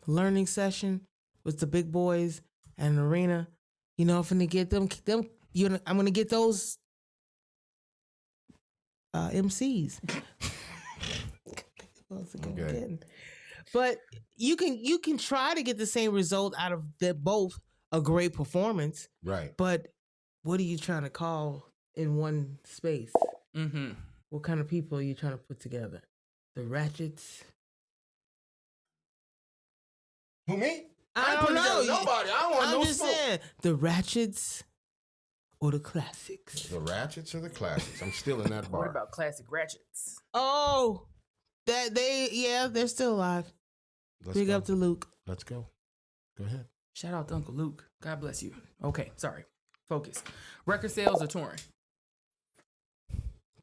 learning session with the big boys and Arena. You know, I'm gonna get them. I'm gonna get those MCs. Okay. But you can try to get the same result out of both a great performance. Right. But what are you trying to call in one space? Mm-hmm. What kind of people are you trying to put together? The Ratchets? Who, me? I ain't don't putting know. together nobody. I don't want I'm no just smoke. saying, the Ratchets or the Classics? The Ratchets or the Classics? I'm still in that bar. What about classic ratchets? Oh, they're still alive. Let's Big go. up to Luke. Let's go. Go ahead. Shout out to Uncle Luke. God bless you. Okay, sorry. Focus. Record sales or touring?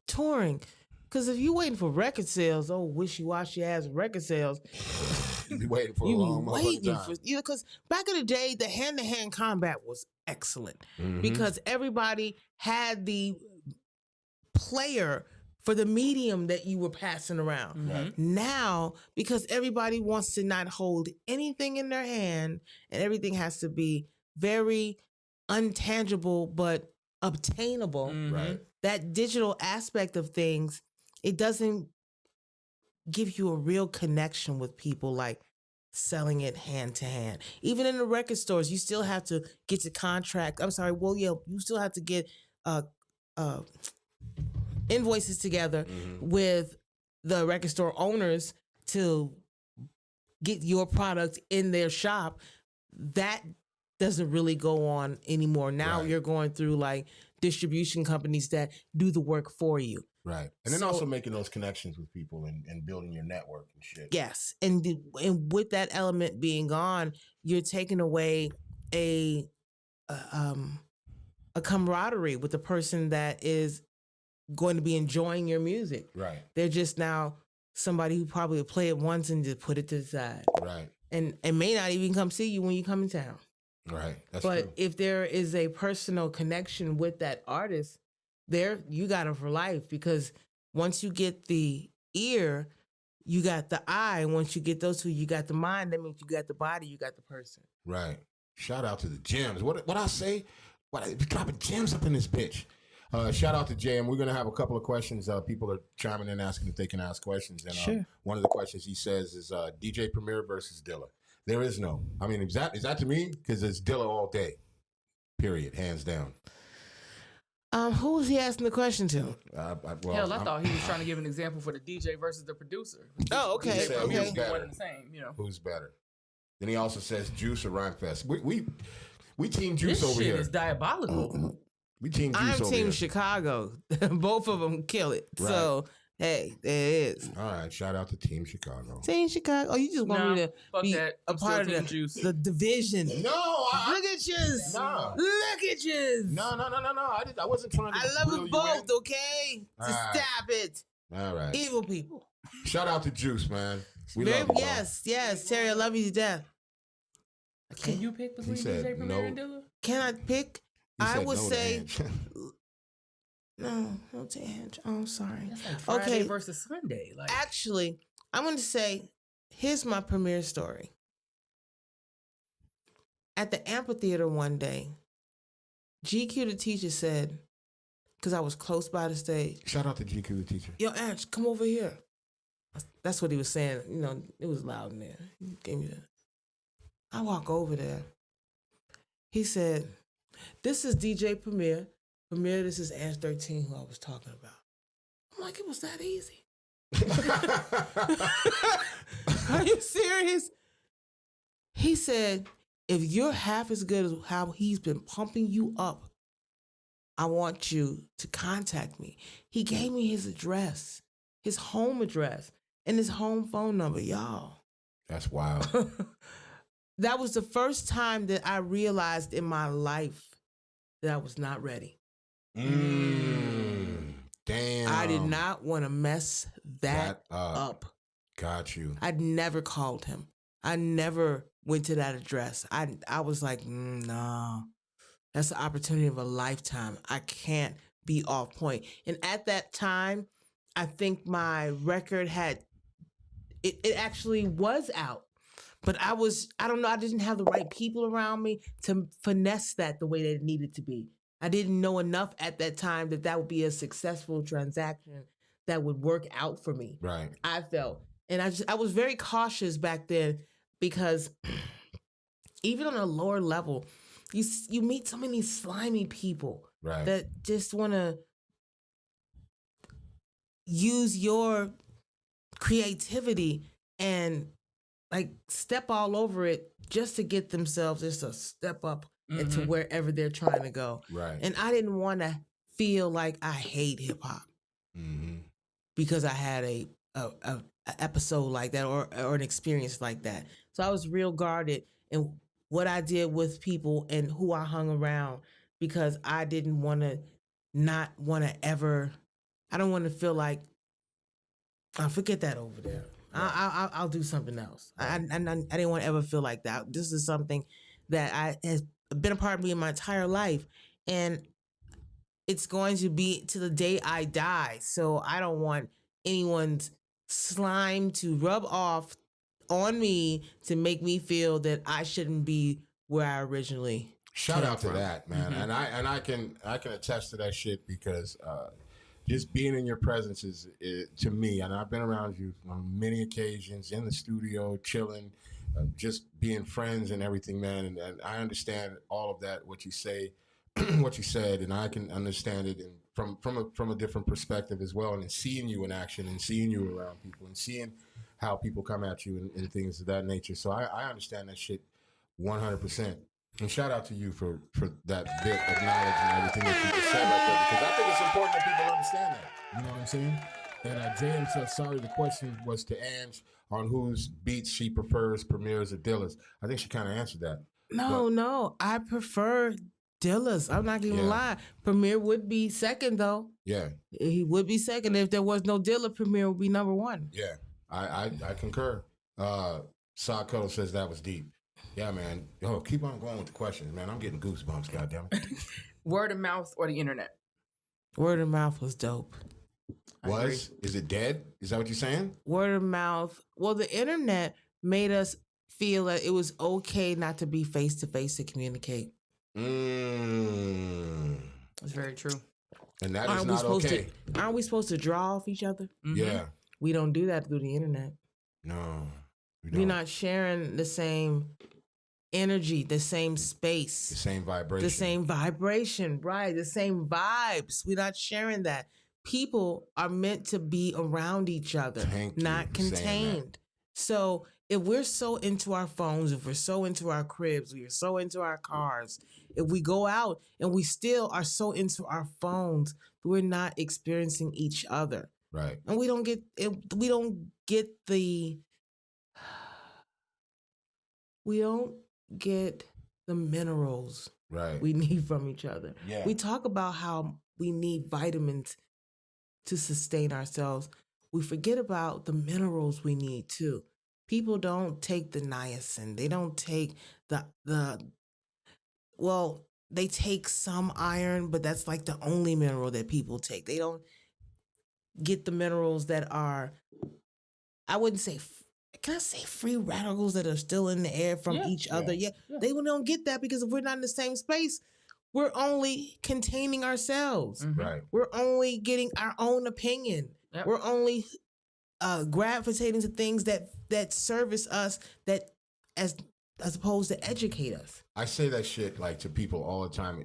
Touring. Because if you waiting for record sales, wishy-washy ass record sales, You be waiting for a you long be motherfucking waiting time. because back in the day, the hand-to-hand combat was excellent Mhm. because everybody had the player for the medium that you were passing around. Mhm. Now, because everybody wants to not hold anything in their hand and everything has to be very untangible but obtainable, Mhm. Right. that digital aspect of things, it doesn't give you a real connection with people like selling it hand to hand. Even in the record stores, you still have to get your contract. I'm sorry, you still have to get uh invoices together with the record store owners to get your product in their shop. That doesn't really go on anymore. Now Right. you're going through like distribution companies that do the work for you. Right. And then So- also making those connections with people and building your network and shit. Yes, and with that element being gone, you're taking away a camaraderie with the person that is going to be enjoying your music. Right. They're just now somebody who probably will play it once and just put it to the side, Right. and may not even come see you when you come in town. Right. That's But true. if there is a personal connection with that artist, there you got them for life, because once you get the ear, you got the eye. And once you get those two, you got the mind. That means you got the body, you got the person. Right. Shout out to the gems. What I say? We dropping gems up in this bitch. Shout out to Jay, and we're gonna have a couple of questions. People are chiming in asking if they can ask questions. And Sure. One of the questions he says is DJ Premier versus Dilla. There is no. I mean, is that to me? Because it's Dilla all day. Period. Hands down. Who was he asking the question to? Hell, I thought he was trying to give an example for the DJ versus the producer. Oh, okay, He said, okay. who's better? One and the same, you know. Who's better? Then he also says Juice or Rhymefest. We team Juice This over shit here. is diabolical. We team Juice I'm over Team here. Chicago. Both of them kill it. Right. So, hey, there it is. All right. Shout out to Team Chicago. Team Chicago. Oh, you just want Nah, me to fuck be that. a I'm still part Team of Juice. the division. No, Look at yous. Nah. Look at yous. No. I wasn't trying to. I love reel them you both, in. okay? All Just right. stop it. All right. Evil people. Shout out to Juice, man. We love you, bro. yes, Terry, I love you to death. Can you pick between said DJ Premier no. and Dilla? Can I pick? He I said would no to say Ange. no to Ange. Oh, I'm sorry. That's like Friday Okay. versus Sunday. Like, Actually, I'm going to say, here's my premiere story. At the amphitheater one day, GQ the teacher said, because I was close by the stage, Shout out to GQ the teacher. yo, Ange, come over here. That's what he was saying. You know, it was loud in there. He gave me that. I walk over there. He said, this is DJ Premier. Premier, this is ANG13 who I was talking about. I'm like, it was that easy. Are you serious? He said, if you're half as good as how he's been pumping you up, I want you to contact me. He gave me his address, his home address, and his home phone number, y'all. That's wild. That was the first time that I realized in my life that I was not ready. Damn. I did not want to mess that up. up. Got you. I'd never called him. I never went to that address. I was like, no, that's the opportunity of a lifetime. I can't be off point. And at that time, I think my record it actually was out, But I don't know, I didn't have the right people around me to finesse that the way that it needed to be. I didn't know enough at that time that would be a successful transaction that would work out for me. Right. I felt. And I was very cautious back then because even on a lower level, you meet so many slimy people Right. that just want to use your creativity and like step all over it just to get themselves just a step up into wherever they're trying to go. Right. And I didn't want to feel like I hate hip hop because I had a episode like that or an experience like that. So I was real guarded in what I did with people and who I hung around because I didn't want to I don't want to feel like I'll forget that over there. Right. I'll do something else. Right. I didn't want to ever feel like that. This is something that has been a part of me in my entire life, and it's going to be to the day I die. So I don't want anyone's slime to rub off on me to make me feel that I shouldn't be where I originally. Shout out to that, man. And I can attest to that shit because just being in your presence is to me, and I've been around you on many occasions in the studio, chilling, just being friends and everything, man. And I understand all of that, what you say, what you said, and I can understand it from a different perspective as well. And seeing you in action and seeing you around people and seeing how people come at you and things of that nature. So I understand that shit 100%. And shout out to you for that bit of knowledge and everything that you just said right there, because I think it's important that people understand that. You know what I'm saying? And JM said, sorry, the question was to Ange on whose beats she prefers, Premier's or Dilla's. I think she kind of answered that. No, I prefer Dilla's. I'm not gonna lie. Premier would be second, though. Yeah. He would be second. If there was no Dilla, Premier would be number one. Yeah, I concur. Sakoto says that was deep. Yeah, man. Yo, keep on going with the questions, man. I'm getting goosebumps, goddammit. Word of mouth or the internet? Word of mouth was dope. Is it dead? Is that what you're saying? Word of mouth. Well, the internet made us feel that it was okay not to be face to face to communicate. That's very true. And that is not okay. Aren't we supposed to draw off each other? Yeah. We don't do that through the internet. No. We're not sharing the same energy, the same space, the same vibration, right? The same vibes. We're not sharing that. People are meant to be around each other, not contained. So if we're so into our phones, if we're so into our cribs, we are so into our cars, if we go out and we still are so into our phones, we're not experiencing each other. Right. And we don't get the minerals we need from each other. Yeah. We talk about how we need vitamins to sustain ourselves. We forget about the minerals we need too. People don't take the niacin. They don't take they take some iron, but that's like the only mineral that people take. They don't get the minerals that are, I wouldn't say, can I say free radicals that are still in the air from each other? Yeah. They don't get that because if we're not in the same space, we're only containing ourselves. Right. We're only getting our own opinion. Yep. We're only gravitating to things that service us, that as opposed to educate us. I say that shit like to people all the time,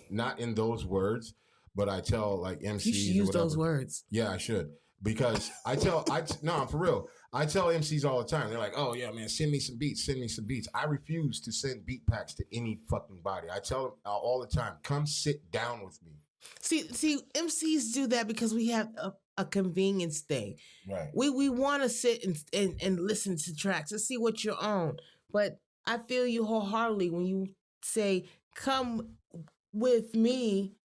not in those words, but I tell like MCs. You should use those words. Yeah, I should, because I'm for real. I tell MCs all the time. They're like, "Oh yeah, man, send me some beats. Send me some beats." I refuse to send beat packs to any fucking body. I tell them all the time, "Come sit down with me." See, MCs do that because we have a convenience thing. Right. We want to sit and listen to tracks and see what you're on. But I feel you wholeheartedly when you say, "Come with me,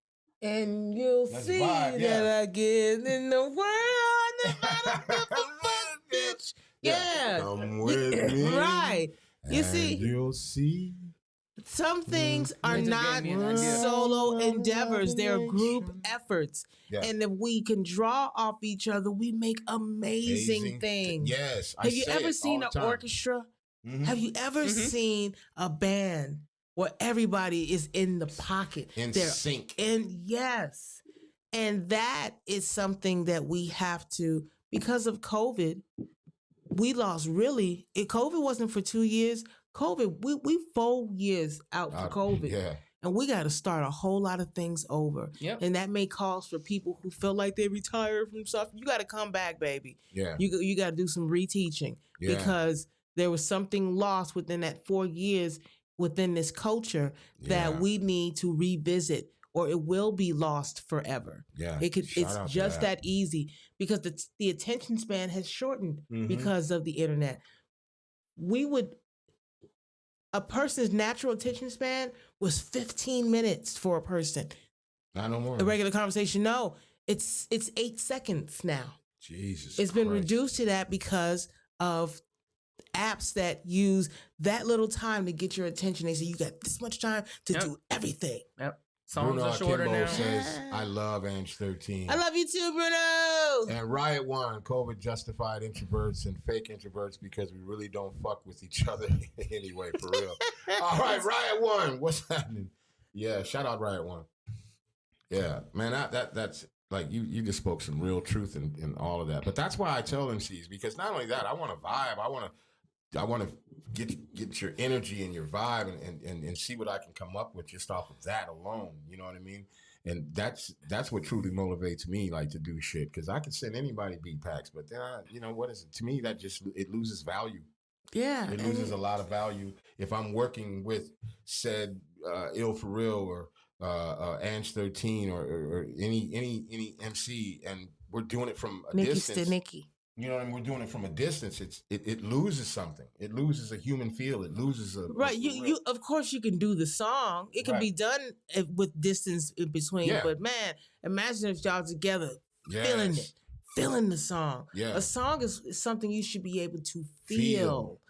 and you'll see that I get in the world." Bitch. Yeah. Come with me. Right. You see, you'll see. Some things are not solo endeavors. They're group efforts. Yeah. And if we can draw off each other, we make amazing things. Yes. Have you ever seen an orchestra Mhm. Have you ever seen a band where everybody is in the pocket? In They're sync. And yes. And that is something that we have to, because of COVID, we lost really. If COVID wasn't for 2 years, COVID, we 4 years out for COVID. Yeah. And we got to start a whole lot of things over. Yep. And that may cause for people who feel like they retired from stuff. You got to come back, baby. Yeah. You got to do some reteaching Yeah. because there was something lost within that 4 years within this culture that Yeah. we need to revisit, or it will be lost forever. Yeah. It's Shout out to just that easy because the attention span has shortened Mhm. because of the internet. A person's natural attention span was 15 minutes for a person. Not no more. A regular conversation, no, it's 8 seconds now. Jesus. It's been Christ. reduced to that because of apps that use that little time to get your attention. They say you got this much time to Yep. do everything. Yep. Songs Bruno are shorter Akimbo now. says, I love ANG13. I love you too, Bruno. And Riot One, COVID justified introverts and fake introverts because we really don't fuck with each other anyway, for real. All right, Riot One, what's happening? Yeah, shout out Riot One. Yeah, man, that's like you just spoke some real truth in all of that. But that's why I tell MCs, because not only that, I want to vibe, I want to get your energy and your vibe and see what I can come up with just off of that alone. You know what I mean? And that's what truly motivates me, like, to do shit, because I can send anybody beat packs, but then you know what is it? To me, that just it loses value. Yeah. It loses a lot of value if I'm working with said Ill For Real or ANG13 or any MC, and we're doing it from a Nikki distance. Nikki. You know what I mean? We're doing it from a distance. It loses something. It loses a human feel. It loses a Right. You of course you can do the song. It can be done with distance in between. Yeah. But man, imagine if y'all together Yes. feeling it, feeling the song. Yeah. A song is something you should be able to feel.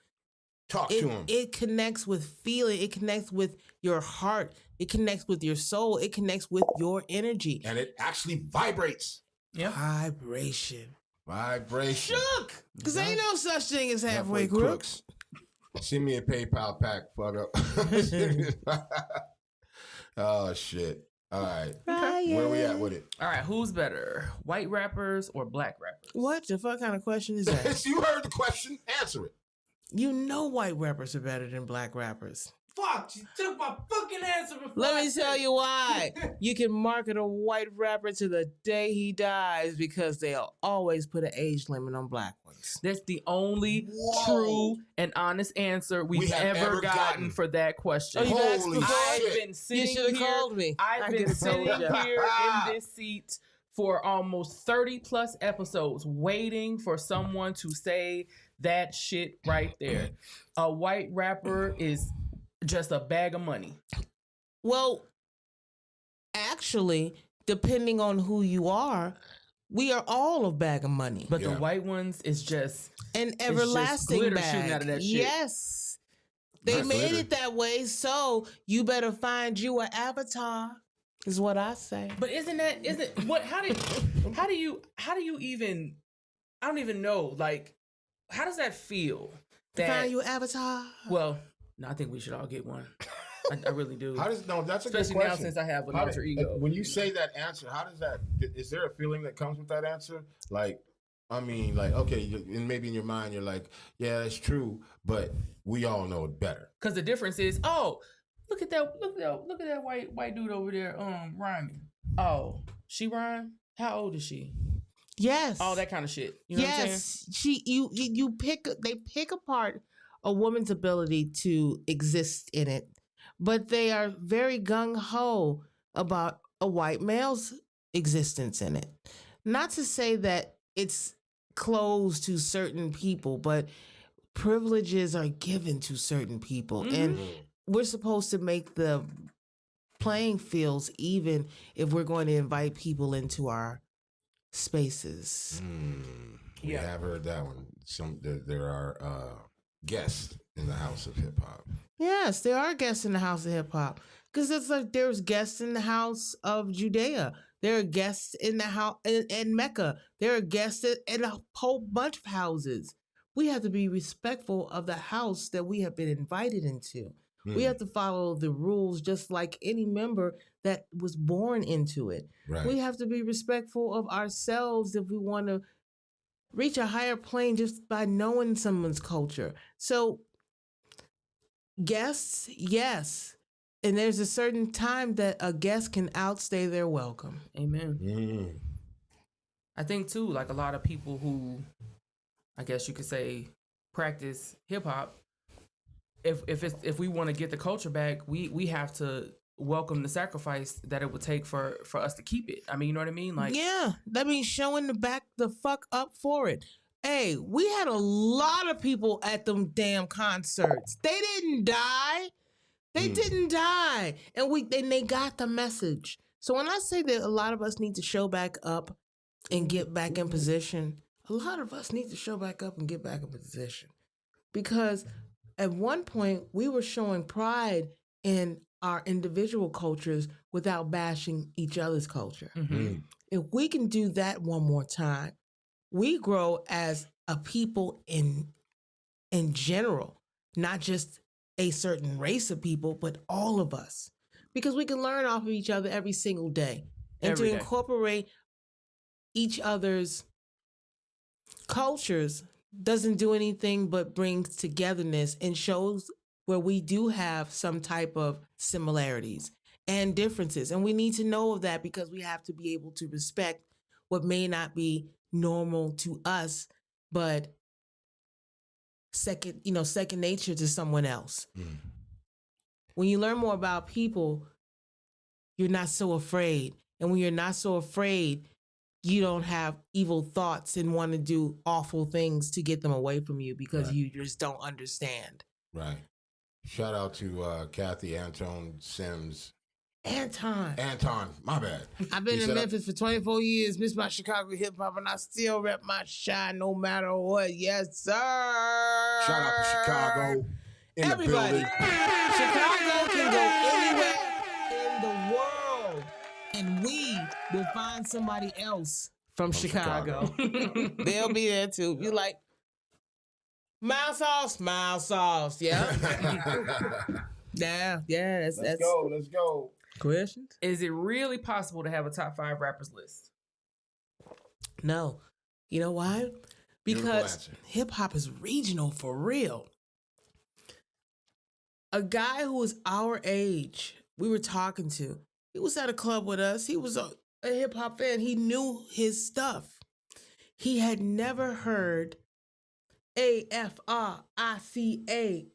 Talk to him. It connects with feeling. It connects with your heart. It connects with your soul. It connects with your energy. And it actually vibrates. Yep. Vibration. Vibration. Shook. Because ain't no such thing as halfway Halfway crooks. Send me a PayPal pack, fuck up. Oh, shit. All right. Where we at with it? All right, who's better, white rappers or black rappers? What the fuck kind of question is that? You heard the question. Answer it. You know white rappers are better than black rappers. Fuck, you took my fucking answer before. Let me tell you why. You can market a white rapper to the day he dies because they'll always put an age limit on black ones. That's the only Whoa. true and honest answer we've have ever ever gotten gotten. for that question. Oh, you asked Holy before? I've shit. been You sitting should have here. called me. I've I been could've sitting told ya. here in this seat for almost 30 plus episodes waiting for someone to say that shit right there. A white rapper is just a bag of money. Well, actually, depending on who you are, we are all a bag of money. But Yeah. the white ones is just An just everlasting glitter bag. shooting out of that shit. Yes. They Not made glitter. it that way, so you better find you an avatar, is what I say. But isn't what how do you even, I don't even know, like, how does that feel? Find you an avatar. Well, no, I think we should all get one. I really do. How does that's a Especially good now question. since I have an How alter did- ego. When you say that answer, how does that? Is there a feeling that comes with that answer? Like, I mean, like, okay, and maybe in your mind you're like, yeah, that's true, but we all know it better. Because the difference is, oh, look at that white dude over there, rhyming. Oh, she rhyme? How old is she? Yes. All that kind of shit. You know what I'm saying? Yes. They pick apart a woman's ability to exist in it, but they are very gung-ho about a white male's existence in it. Not to say that it's closed to certain people, but privileges are given to certain people. And we're supposed to make the playing fields even if we're going to invite people into our spaces. We have heard that one. There are guests in the house of hip hop. Yes, there are guests in the house of hip hop. Because it's like there's guests in the house of Judea. There are guests in the house in Mecca. There are guests in a whole bunch of houses. we have to be respectful of the house that we have been invited into. We have to follow the rules just like any member that was born into it. Right. We have to be respectful of ourselves if we want to reach a higher plane just by knowing someone's culture. So, guests, yes. And there's a certain time that a guest can outstay their welcome. Amen. I think too, like a lot of people who, I guess you could say, practice hip hop. If we want to get the culture back, we have to welcome the sacrifice that it would take for us to keep it. I mean, you know what I mean? Like, yeah, that means showing the back the fuck up for it. Hey, we had a lot of people at them damn concerts. They didn't die. They didn't die, and they got the message. So when I say that a lot of us need to show back up and get back in position, a lot of us need to show back up and get back in position, because at one point we were showing pride in our individual cultures without bashing each other's culture. If we can do that one more time, we grow as a people in general, not just a certain race of people, but all of us, because we can learn off of each other every single day, and Every to day. incorporate each other's cultures doesn't do anything but brings togetherness and shows where we do have some type of similarities and differences. And we need to know of that, because we have to be able to respect what may not be normal to us, but second nature to someone else. When you learn more about people, you're not so afraid. And when you're not so afraid, you don't have evil thoughts and want to do awful things to get them away from you, because you just don't understand. Right. Shout out to Kathy Anton Sims. Anton, My bad. I've been He in said Memphis for 24 years, missed my Chicago hip hop, and I still rep my shine no matter what. Yes, sir. Shout out to Chicago in Everybody. the building. Chicago can go anywhere in the world, and we will find somebody else from Chicago. They'll be there too. You like mild sauce, yeah. yeah. That's Let's go. questions. is it really possible to have a top 5 rappers list? No, you know why? Beautiful Because answer. hip hop is regional for real. A guy who was our age, we were talking to, he was at a club with us. He was a hip hop fan. He knew his stuff. He had never heard Africa,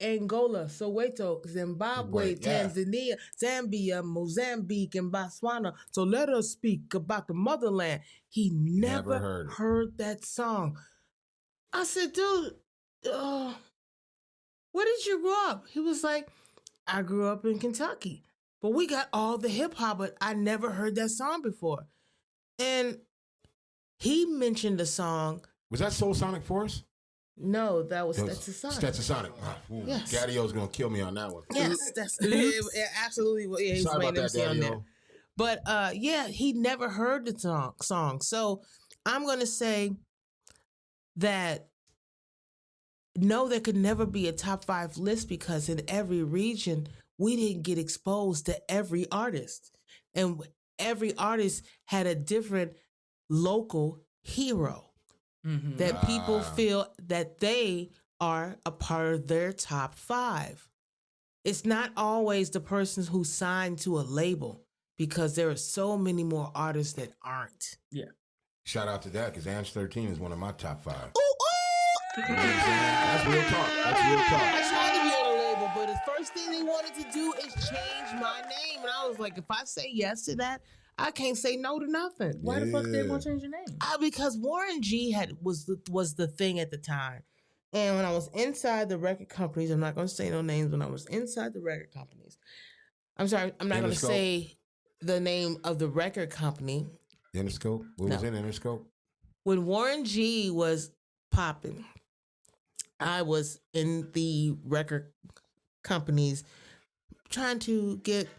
Angola, Soweto, Zimbabwe, Wait, yeah. Tanzania, Zambia, Mozambique, and Botswana. So let us speak about the motherland. He never heard it. heard that song. I said, dude, where did you grow up? He was like, I grew up in Kentucky, but we got all the hip hop, but I never heard that song before. And he mentioned a song. Was that Soul Sonic Force? No, that was Stetsasonic. Stetsasonic. Yes. Gaddio's gonna kill me on that one. Yes, that's absolutely. Yeah, he's Sorry Wayne about that, MC on there. Daddy-O. But yeah, he never heard the song. So I'm gonna say that no, there could never be a top 5 list, because in every region we didn't get exposed to every artist, and every artist had a different local hero that people feel that they are a part of their top 5. It's not always the person who signed to a label, because there are so many more artists that aren't. Yeah. Shout out to that, because ANG13 is one of my top 5. Ooh, ooh! You know what I'm saying? That's real talk. I tried to be on a label, but the first thing they wanted to do is change my name. And I was like, if I say yes to that, I can't say no to nothing. Why the fuck they want to change your name? Because Warren G was the thing at the time. And when I was inside the record companies, I'm not going to say no names, when I was inside the record companies, I'm sorry, I'm not going to Interscope? say the name of the record company. Interscope? What was No. in Interscope? When Warren G was popping, I was in the record companies trying to get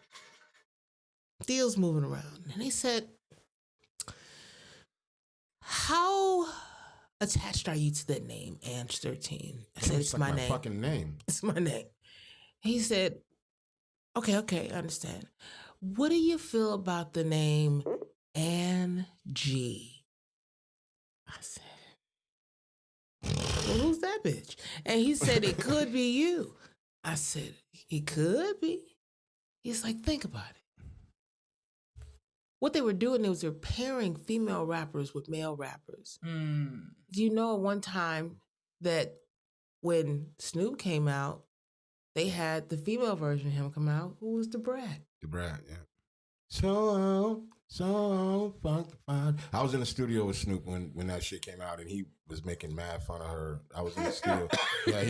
deals moving around. And they said, how attached are you to that name, ANG13? I said, it's like my name. fucking name. It's my name. He said, okay, I understand. What do you feel about the name Angie? I said, well, who's that bitch? And he said, it could be you. I said, it could be. He's like, think about it. What they were doing was they're pairing female rappers with male rappers. Do you know at one time that when Snoop came out, they had the female version of him come out, who was the Brat. The Brat, yeah. So funkified. I was in the studio with Snoop when that shit came out, and he was making mad fun of her. I was in the studio. Yeah,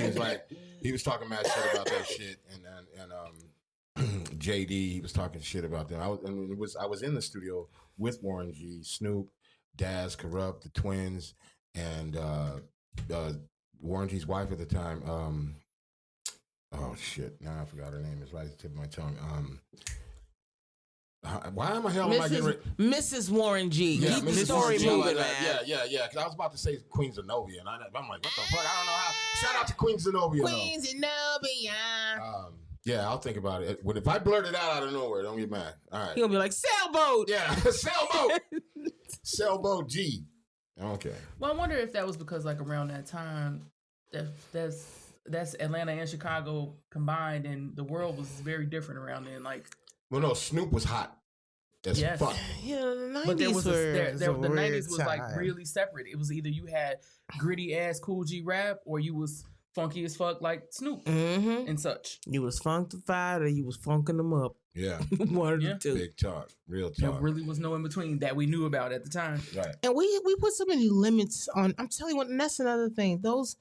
he was talking mad shit about that shit, and JD, he was talking shit about them. I was in the studio with Warren G, Snoop, Daz, Corrupt, the Twins, and Warren G's wife at the time. Oh shit! Now I forgot her name. It's right at the tip of my tongue. Why am I getting ready? Mrs. Warren G. Yeah, Keep the Mrs. story Warren G, moving, like man. Yeah. Because I was about to say Queen Zenobia, and I'm like, what the fuck? I don't know how. Shout out to Queen Zenobia. Queen Zenobia. Yeah, I'll think about it. If I blurt it out of nowhere, don't get mad. All right. He gonna be like, sailboat. Yeah, sailboat. Sailboat G. Okay. Well, I wonder if that was because like around that time, that's Atlanta and Chicago combined, and the world was very different around then. Like, well, no, Snoop was hot as fuck. Yeah, the 90s but there was the were 90s was time. like really separate. It was either you had gritty ass Cool G rap, or you was funky as fuck like Snoop and such. You was funkified or you was funking them up. Yeah. One of the two. Big talk. Real There talk. really was no in between that we knew about at the time. Right. And we put so many limits on. I'm telling you what, and that's another thing. Those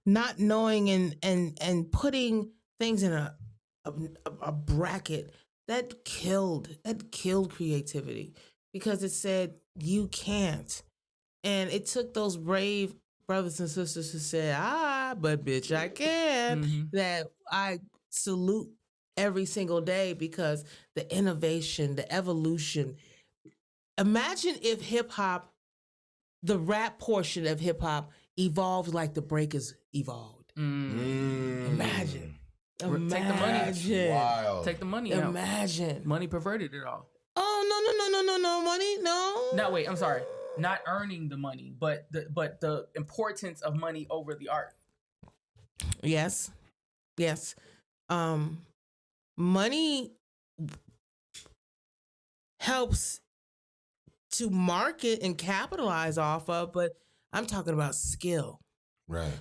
not knowing and putting things in a bracket that killed creativity, because it said you can't. And it took those brave brothers and sisters who said, but bitch, I can. That I salute every single day, because the innovation, the evolution. Imagine if hip hop, the rap portion of hip hop, evolved like the breakers evolved. Imagine. Take the money. Wild. Take the money out. Imagine. Money perverted it all. Oh, no, money, no. No, wait, I'm sorry. Not earning the money, but the importance of money over the art. Yes. Money helps to market and capitalize off of, but I'm talking about skill. Right.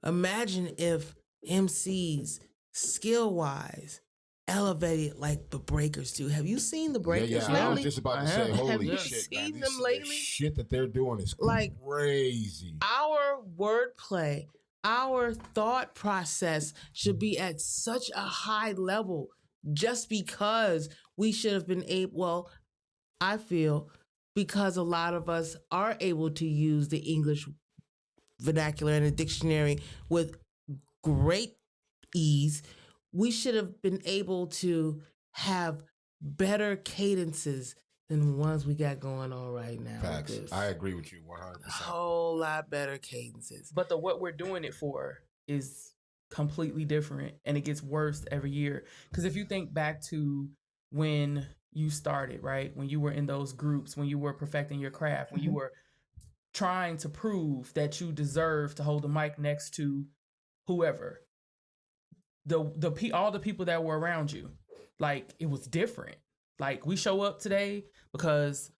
Imagine if MCs, skill-wise, elevated like the Breakers do. Have you seen the Breakers Yeah, lately? I was just about to say, Have holy you shit, man. seen them lately? The shit that they're doing is Like, crazy. our wordplay, our thought process should be at such a high level, just because we should have been able, well, I feel, because a lot of us are able to use the English vernacular and a dictionary with great ease, we should have been able to have better cadences than the ones we got going on right now. Facts. I agree with you 100%. A whole lot better cadences. But what we're doing it for is completely different, and it gets worse every year. Because if you think back to when you started, right, when you were in those groups, when you were perfecting your craft, when you were trying to prove that you deserve to hold the mic next to whoever, all the people that were around you, like, it was different. Like, we show up today because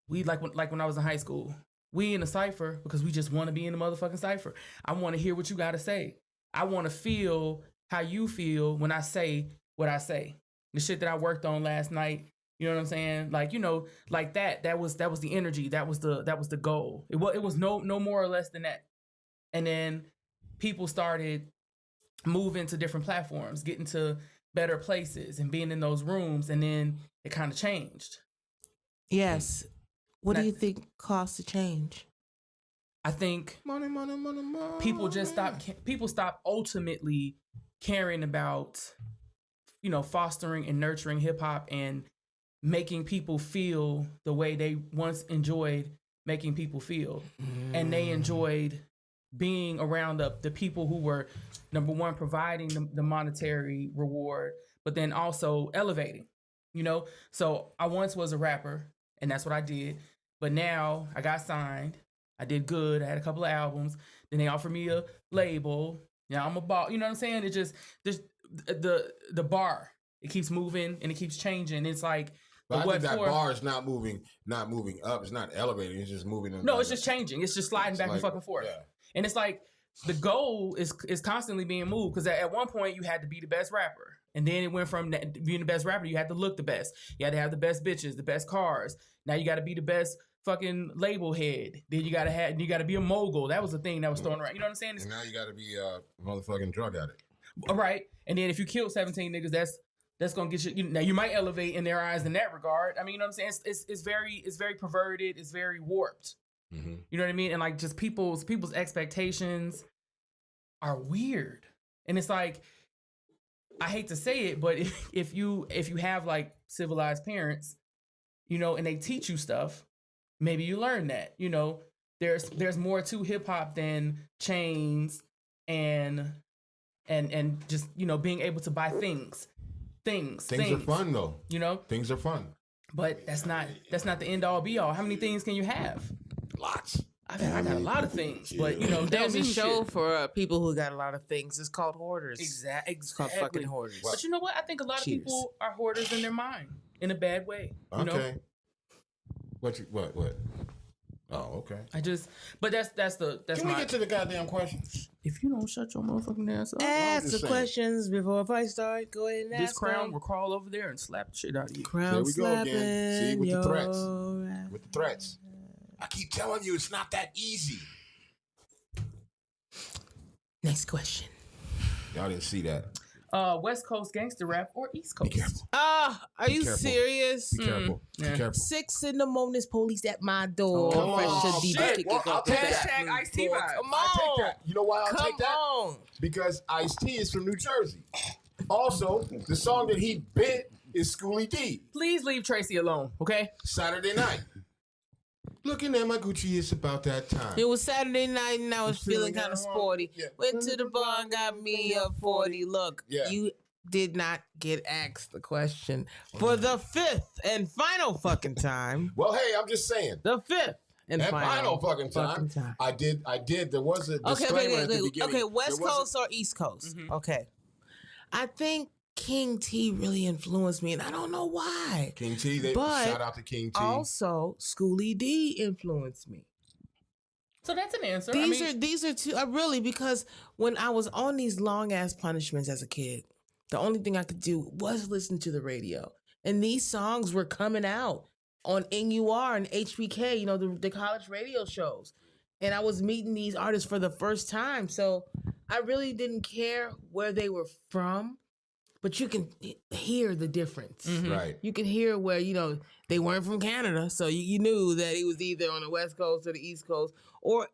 we like when I was in high school, we in a cipher because we just want to be in the motherfucking cipher. I want to hear what you got to say. I want to feel how you feel when I say what I say. The shit that I worked on last night, you know what I'm saying? Like, you know, like that was the energy. That was the goal. It was no more or less than that. And then people started moving to different platforms, getting to better places and being in those rooms, and then it kind of changed. Yes. What do you think caused the change? I think Money. people stop ultimately caring about, you know, fostering and nurturing hip hop and making people feel the way they once enjoyed making people feel, and they enjoyed being around the people who were, number one, providing the monetary reward, but then also elevating, you know? So I once was a rapper, and that's what I did. But now I got signed. I did good. I had a couple of albums. Then they offered me a label. Now I'm a boss. You know what I'm saying? It just, the bar, it keeps moving and it keeps changing. It's like, but I think that bar is not moving up. It's not elevating. It's just moving. No, it's just changing. It's just sliding back and fucking forth. Yeah. And it's like the goal is constantly being moved, because at one point you had to be the best rapper, and then it went from being the best rapper, you had to look the best, you had to have the best bitches, the best cars. Now you got to be the best fucking label head. Then you got to be a mogul. That was the thing that was thrown around. You know what I'm saying? And now you got to be a motherfucking drug addict. Right. And then if you kill 17 niggas, that's gonna get you. Now you might elevate in their eyes in that regard. I mean, you know what I'm saying? It's very perverted. It's very warped. Mm-hmm. You know what I mean? And like, just people's expectations are weird. And it's like, I hate to say it, but if you have like civilized parents, you know, and they teach you stuff, maybe you learn that, you know, there's more to hip hop than chains and just, you know, being able to buy things. Things are fun though. You know? Things are fun. But that's not the end all be all. How many things can you have? Lots. I got a lot of things, but you know, There's a show shit. for people who got a lot of things. It's called Hoarders. Exactly. It's called fucking Hoarders. But you know what? I think a lot of people are hoarders in their mind, in a bad way. You know? What? Oh, okay. But that's Can we get to the goddamn questions? If you don't shut your motherfucking ass up, Ask the questions before I start. Go ahead and ask this crown them. will crawl over there and slap the shit out of you. Crown There we go again. See, with the threats. your- With the threats. I keep telling you, it's not that easy. Next question. Y'all didn't see that. West Coast gangster rap or East Coast? Be careful. Are Be you careful. serious? Be careful. Be Yeah. careful. 6 in the morning, is police at my door. Oh, Fresh to shit. DJ kick Well, it I'll up take the that. back Hashtag Ice-T door. vibe. Come I'll take on. that. You know why I'll Come take that? on. Because Ice-T is from New Jersey. Also, the song that he bit is Schoolie D. Please leave Tracy alone, okay? Saturday night. Looking at my Gucci, it's about that time. It was Saturday night and I was feeling kind of sporty. Yeah. Went to the bar and got me a 40. Look, Yeah. you did not get asked the question for the 5th and final fucking time. Well, hey, I'm just saying. The 5th and That final final fucking time. I did. There was a disclaimer at the beginning. Okay, West There was Coast or East Coast? Mhm. Okay. I think King T really influenced me, and I don't know why. King T. But Shout out to King T. Also, Schoolie D influenced me. So that's an answer. These are two really, because when I was on these long ass punishments as a kid, the only thing I could do was listen to the radio, and these songs were coming out on NUR and HBK, you know, the college radio shows, and I was meeting these artists for the first time. So I really didn't care where they were from, but you can hear the difference. Mhm. Right. You can hear where, you know, they weren't from Canada, so you knew that it was either on the West Coast or the East Coast, or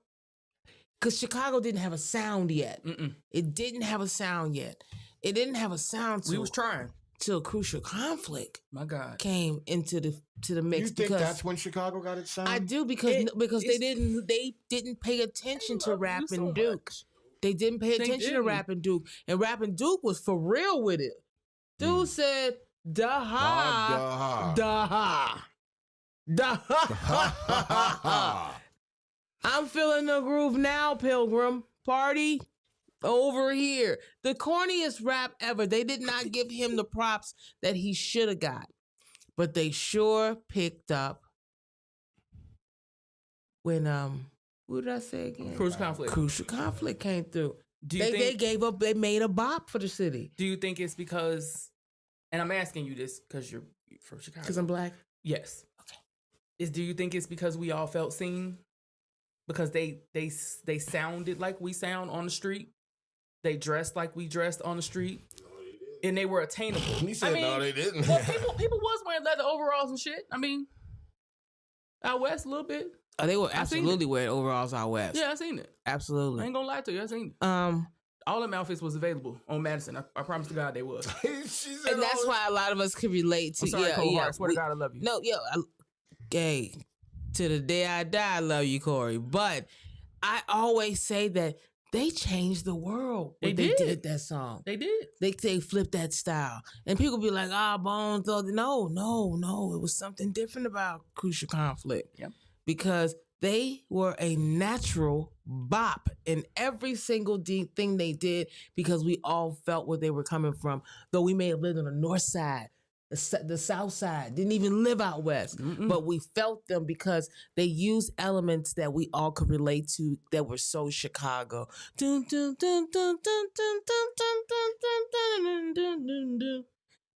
because Chicago didn't have a sound yet. Mm-mm. It didn't have a sound yet. It didn't have a sound We was trying. till Crucial Conflict My God. came into the mix. You think because that's when Chicago got its sound? I do, because they didn't pay attention to Rap you so and Duke. much. They didn't pay They attention to didn't. Rap and Duke, and Rap and Duke was for real with it. Dude said, "Da ha, da ha, da ha." I'm feeling the groove now, Pilgrim. Party over here. The corniest rap ever. They did not give him the props that he should have got, but they sure picked up when what did I say again? Crucial Conflict. Crucial Conflict came through. Do you They think? gave up. They made a bop for the city Do you think it's because? And I'm asking you this because you're from Chicago. because I'm black. Yes. Okay. Do you think it's because we all felt seen? Because they sounded like we sound on the street. They dressed like we dressed on the street, and they were attainable. He said, no, they didn't. Well, people was wearing leather overalls and shit. I mean, out west a little bit. Oh, they were I seen absolutely wearing overalls out west. Yeah, I seen it. I Absolutely. ain't gonna lie to you. I seen it. All them outfits was available on Madison. I promise to God they was. She said And that's why a lot of us can relate to. I'm sorry, yeah, Cole yeah. Hart. Swear to God, I love you. No, yeah. Gay. To the day I die, I love you, Corey. But I always say that they changed the world when they did that song. They did. They flipped that style. And people be like, Bones. No. It was something different about Crucial Conflict. Yep. Because they were a natural bop in every single thing they did because we all felt where they were coming from. Though we may have lived on the north side, the south side, didn't even live out west. But we felt them because they used elements that we all could relate to that were so Chicago.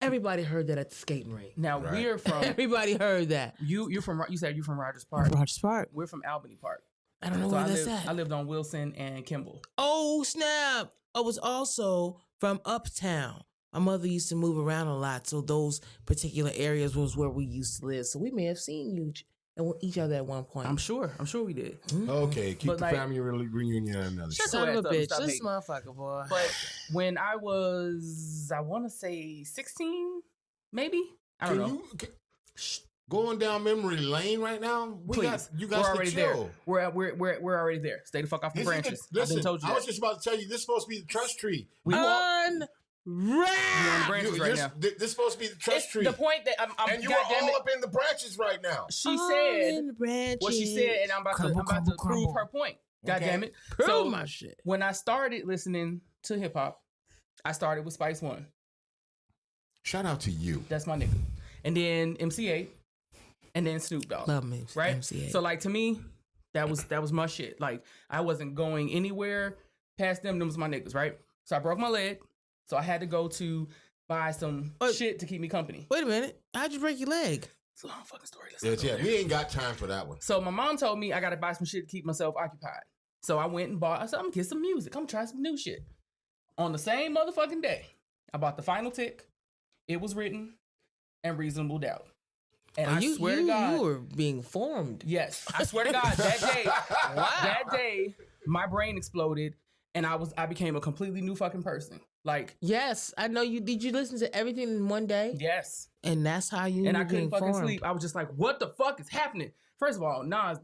Everybody heard that at the skating rink. Now we're from. Everybody heard that. You said you're from Rogers Park. Rogers Park. We're from Albany Park. I don't know where that's at. I lived on Wilson and Kimball. Oh snap! I was also from Uptown. My mother used to move around a lot, so those particular areas was where we used to live. So we may have seen each other at one point. I'm sure we did. Okay, keep But the like- family reunion and another shit. Son of a bitch, Stop this hating. motherfucker, boy. But when I was, I want to say 16, maybe. I don't know. Going down memory lane right now? Please, You we're guys already chill. there. We're already there. Stay the fuck off the branches. I've Listen, been told you I that. was just about to tell you this is supposed to be the trust tree. We walk. Unwrapped. We're on the branches right now. This is supposed to be the trust It's tree. the point that I'm and you are goddamn all it. up in the branches right now. She said what she said, and I'm about Crumble, to prove crumble. her point. God Okay. damn it! Prove So my shit. when I started listening to hip hop, I started with Spice One. Shout out to you. That's my nigga. And then MC8, and then Snoop Dogg. Love me, Right? MCA. So like to me, that was my shit. Like I wasn't going anywhere past them. Them was my niggas, right? So I broke my leg, so I had to go to buy some shit to keep me company. Wait a minute. How'd you break your leg? It's a long fucking story. Let's not Yes, go yeah, there. we ain't got time for that one. So my mom told me I gotta buy some shit to keep myself occupied. So I went and bought. I said I'm gonna get some music. I'm gonna try some new shit. On the same motherfucking day, I bought the Final Tick. It Was Written and Reasonable Doubt. And I swear to God, you were being formed. yes, I swear to God, that day, my brain exploded, and I became a completely new fucking person. Like, Yes, I know you. Did you listen to everything in one day? yes, And that's how you. and I were couldn't being fucking formed. sleep. I was just like, what the fuck is happening? First of all, Nas,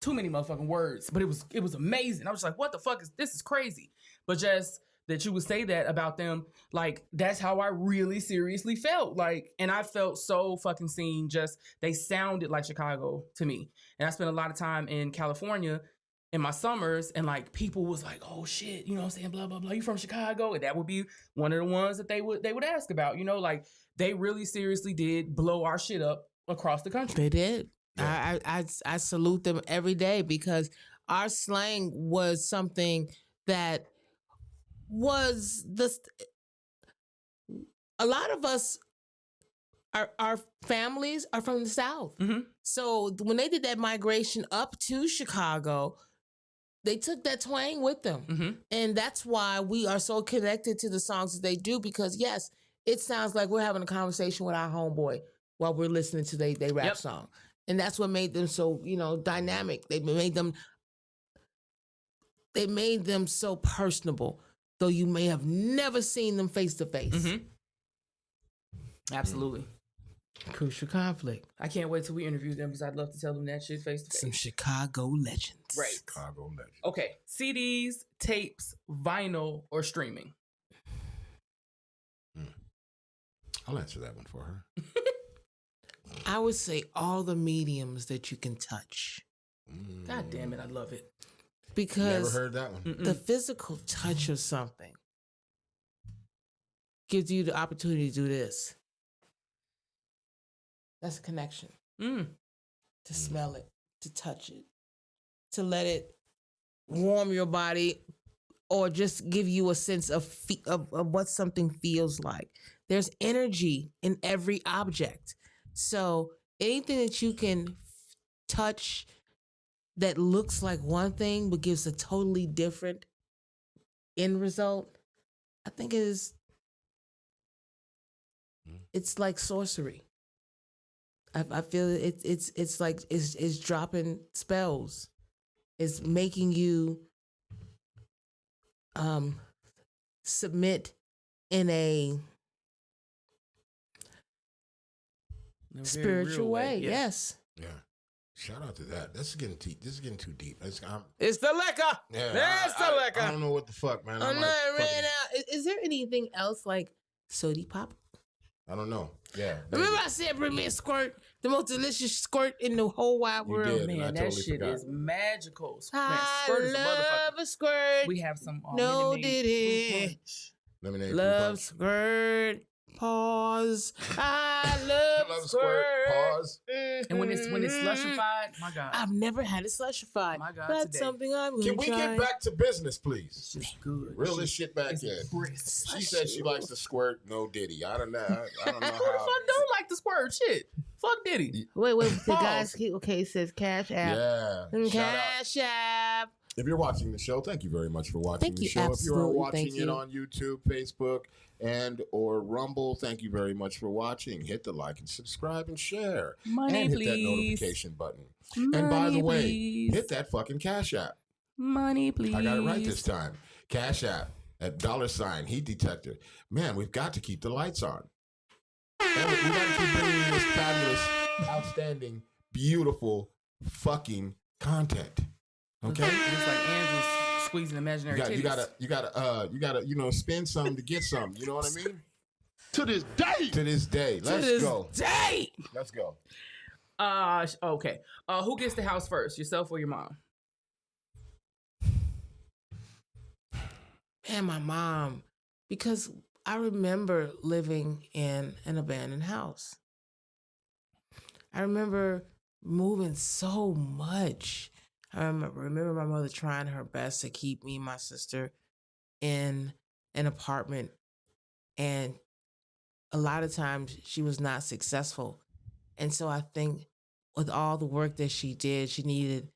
too many motherfucking words, but it was amazing. I was like, what the fuck this is crazy. But just that you would say that about them, like that's how I really seriously felt. Like, and I felt so fucking seen. Just they sounded like Chicago to me. And I spent a lot of time in California in my summers, and like people was like, oh shit, you know what I'm saying, blah blah blah, you from Chicago? And that would be one of the ones that they would ask about, you know, like they really seriously did blow our shit up across the country. They did. Yeah. I salute them every day because our slang was something that was a lot of us, our families are from the South. Mhm. So when they did that migration up to Chicago, they took that twang with them. Mm-hmm. And that's why we are so connected to the songs that they do, because yes, it sounds like we're having a conversation with our homeboy while we're listening to they rap Yep. song. And that's what made them so, dynamic. They made them so personable, though you may have never seen them face to face. Mm-hmm. Absolutely. Crucial Conflict. I can't wait till we interview them because I'd love to tell them that shit face to Some face. Chicago legends. Right. Chicago legend. Okay. CDs, tapes, vinyl, or streaming? I'll answer that one for her. I would say all the mediums that you can touch. God damn it, I love it. Never Because heard that one. Mm-mm. the physical touch of something gives you the opportunity to do this. That's a connection. Mm. To smell it, to touch it, to let it warm your body, or just give you a sense of what something feels like. There's energy in every object. So anything that you can touch that looks like one thing but gives a totally different end result, I think it's like sorcery. I feel it's like it's dropping spells. It's making you submit in a In a very spiritual real way. Yeah. Yes. Yeah. Shout out to that. This is getting too deep. It's the liquor. Yeah, It's the liquor. I don't know what the fuck, man. I'm not ran out. Is there anything else like sody pop? I don't know. Yeah. Remember I said bring me a squirt, the most delicious squirt in the whole wide world. did, and I Man, that totally shit forgot. is magical. Man, I squirt is a love motherfucker. a squirt. We have some No Minute Maid diddy. fruit punch. Lemonade. fruit Love punch. squirt. Pause. I love, Love squirt. Pause. And when it's slushified, my God. I've never had it slushified. My God, That's today. something I'm going Can to we try. get back to business, please? It's just good. Reel this shit back It's in. brisk. She said she likes to squirt, no Diddy. I don't know. I don't know Who the how. fuck don't like the squirt shit? Fuck Diddy. Wait, the Pause. guys. Okay, it says Cash App. Yeah. Shout out. Cash App. If you're watching the show, thank you very much for watching Thank the you, show. If you are absolutely, watching thank it you. on YouTube, Facebook, and or Rumble, thank you very much for watching. Hit the like and subscribe and share. Money, and hit please. that notification button. Money, And by the way, please. hit that fucking Cash App. Money, please. I got it right this time. Cash App at $ heat detector. Man, we've got to keep the lights on. And we got to keep bringing you this fabulous, outstanding, beautiful, fucking content. Okay? Looks like Andrew's squeezing imaginary titties. You gotta, spend some to get some. You know what I mean? To this day. To this day. Let's go. Day. Let's go. Okay. Who gets the house first, yourself or your mom? And my mom, because I remember living in an abandoned house. I remember moving so much. I remember my mother trying her best to keep me and my sister in an apartment. And a lot of times she was not successful. And so I think with all the work that she did, she needed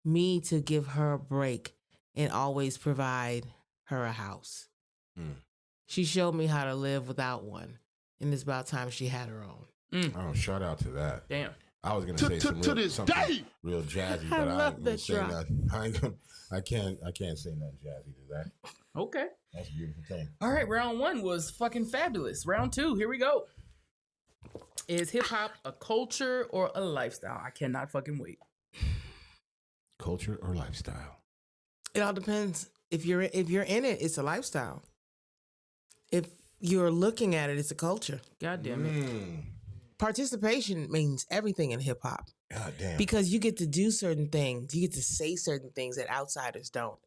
me to give her a break and always provide her a house. She showed me how to live without one. And it's about time she had her own. Oh, shout out to that. Damn. I was gonna say something real jazzy, but I love ain't gonna that say drop. nothing. I can't say nothing jazzy to that. Okay. That's a beautiful thing. All right, round 1 was fucking fabulous. Round 2, here we go. Is hip hop a culture or a lifestyle? I cannot fucking wait. Culture or lifestyle? It all depends. If you're in it, it's a lifestyle. If you're looking at it, it's a culture. God damn it. Participation means everything in hip hop God damn. because you get to do certain things. You get to say certain things that outsiders don't.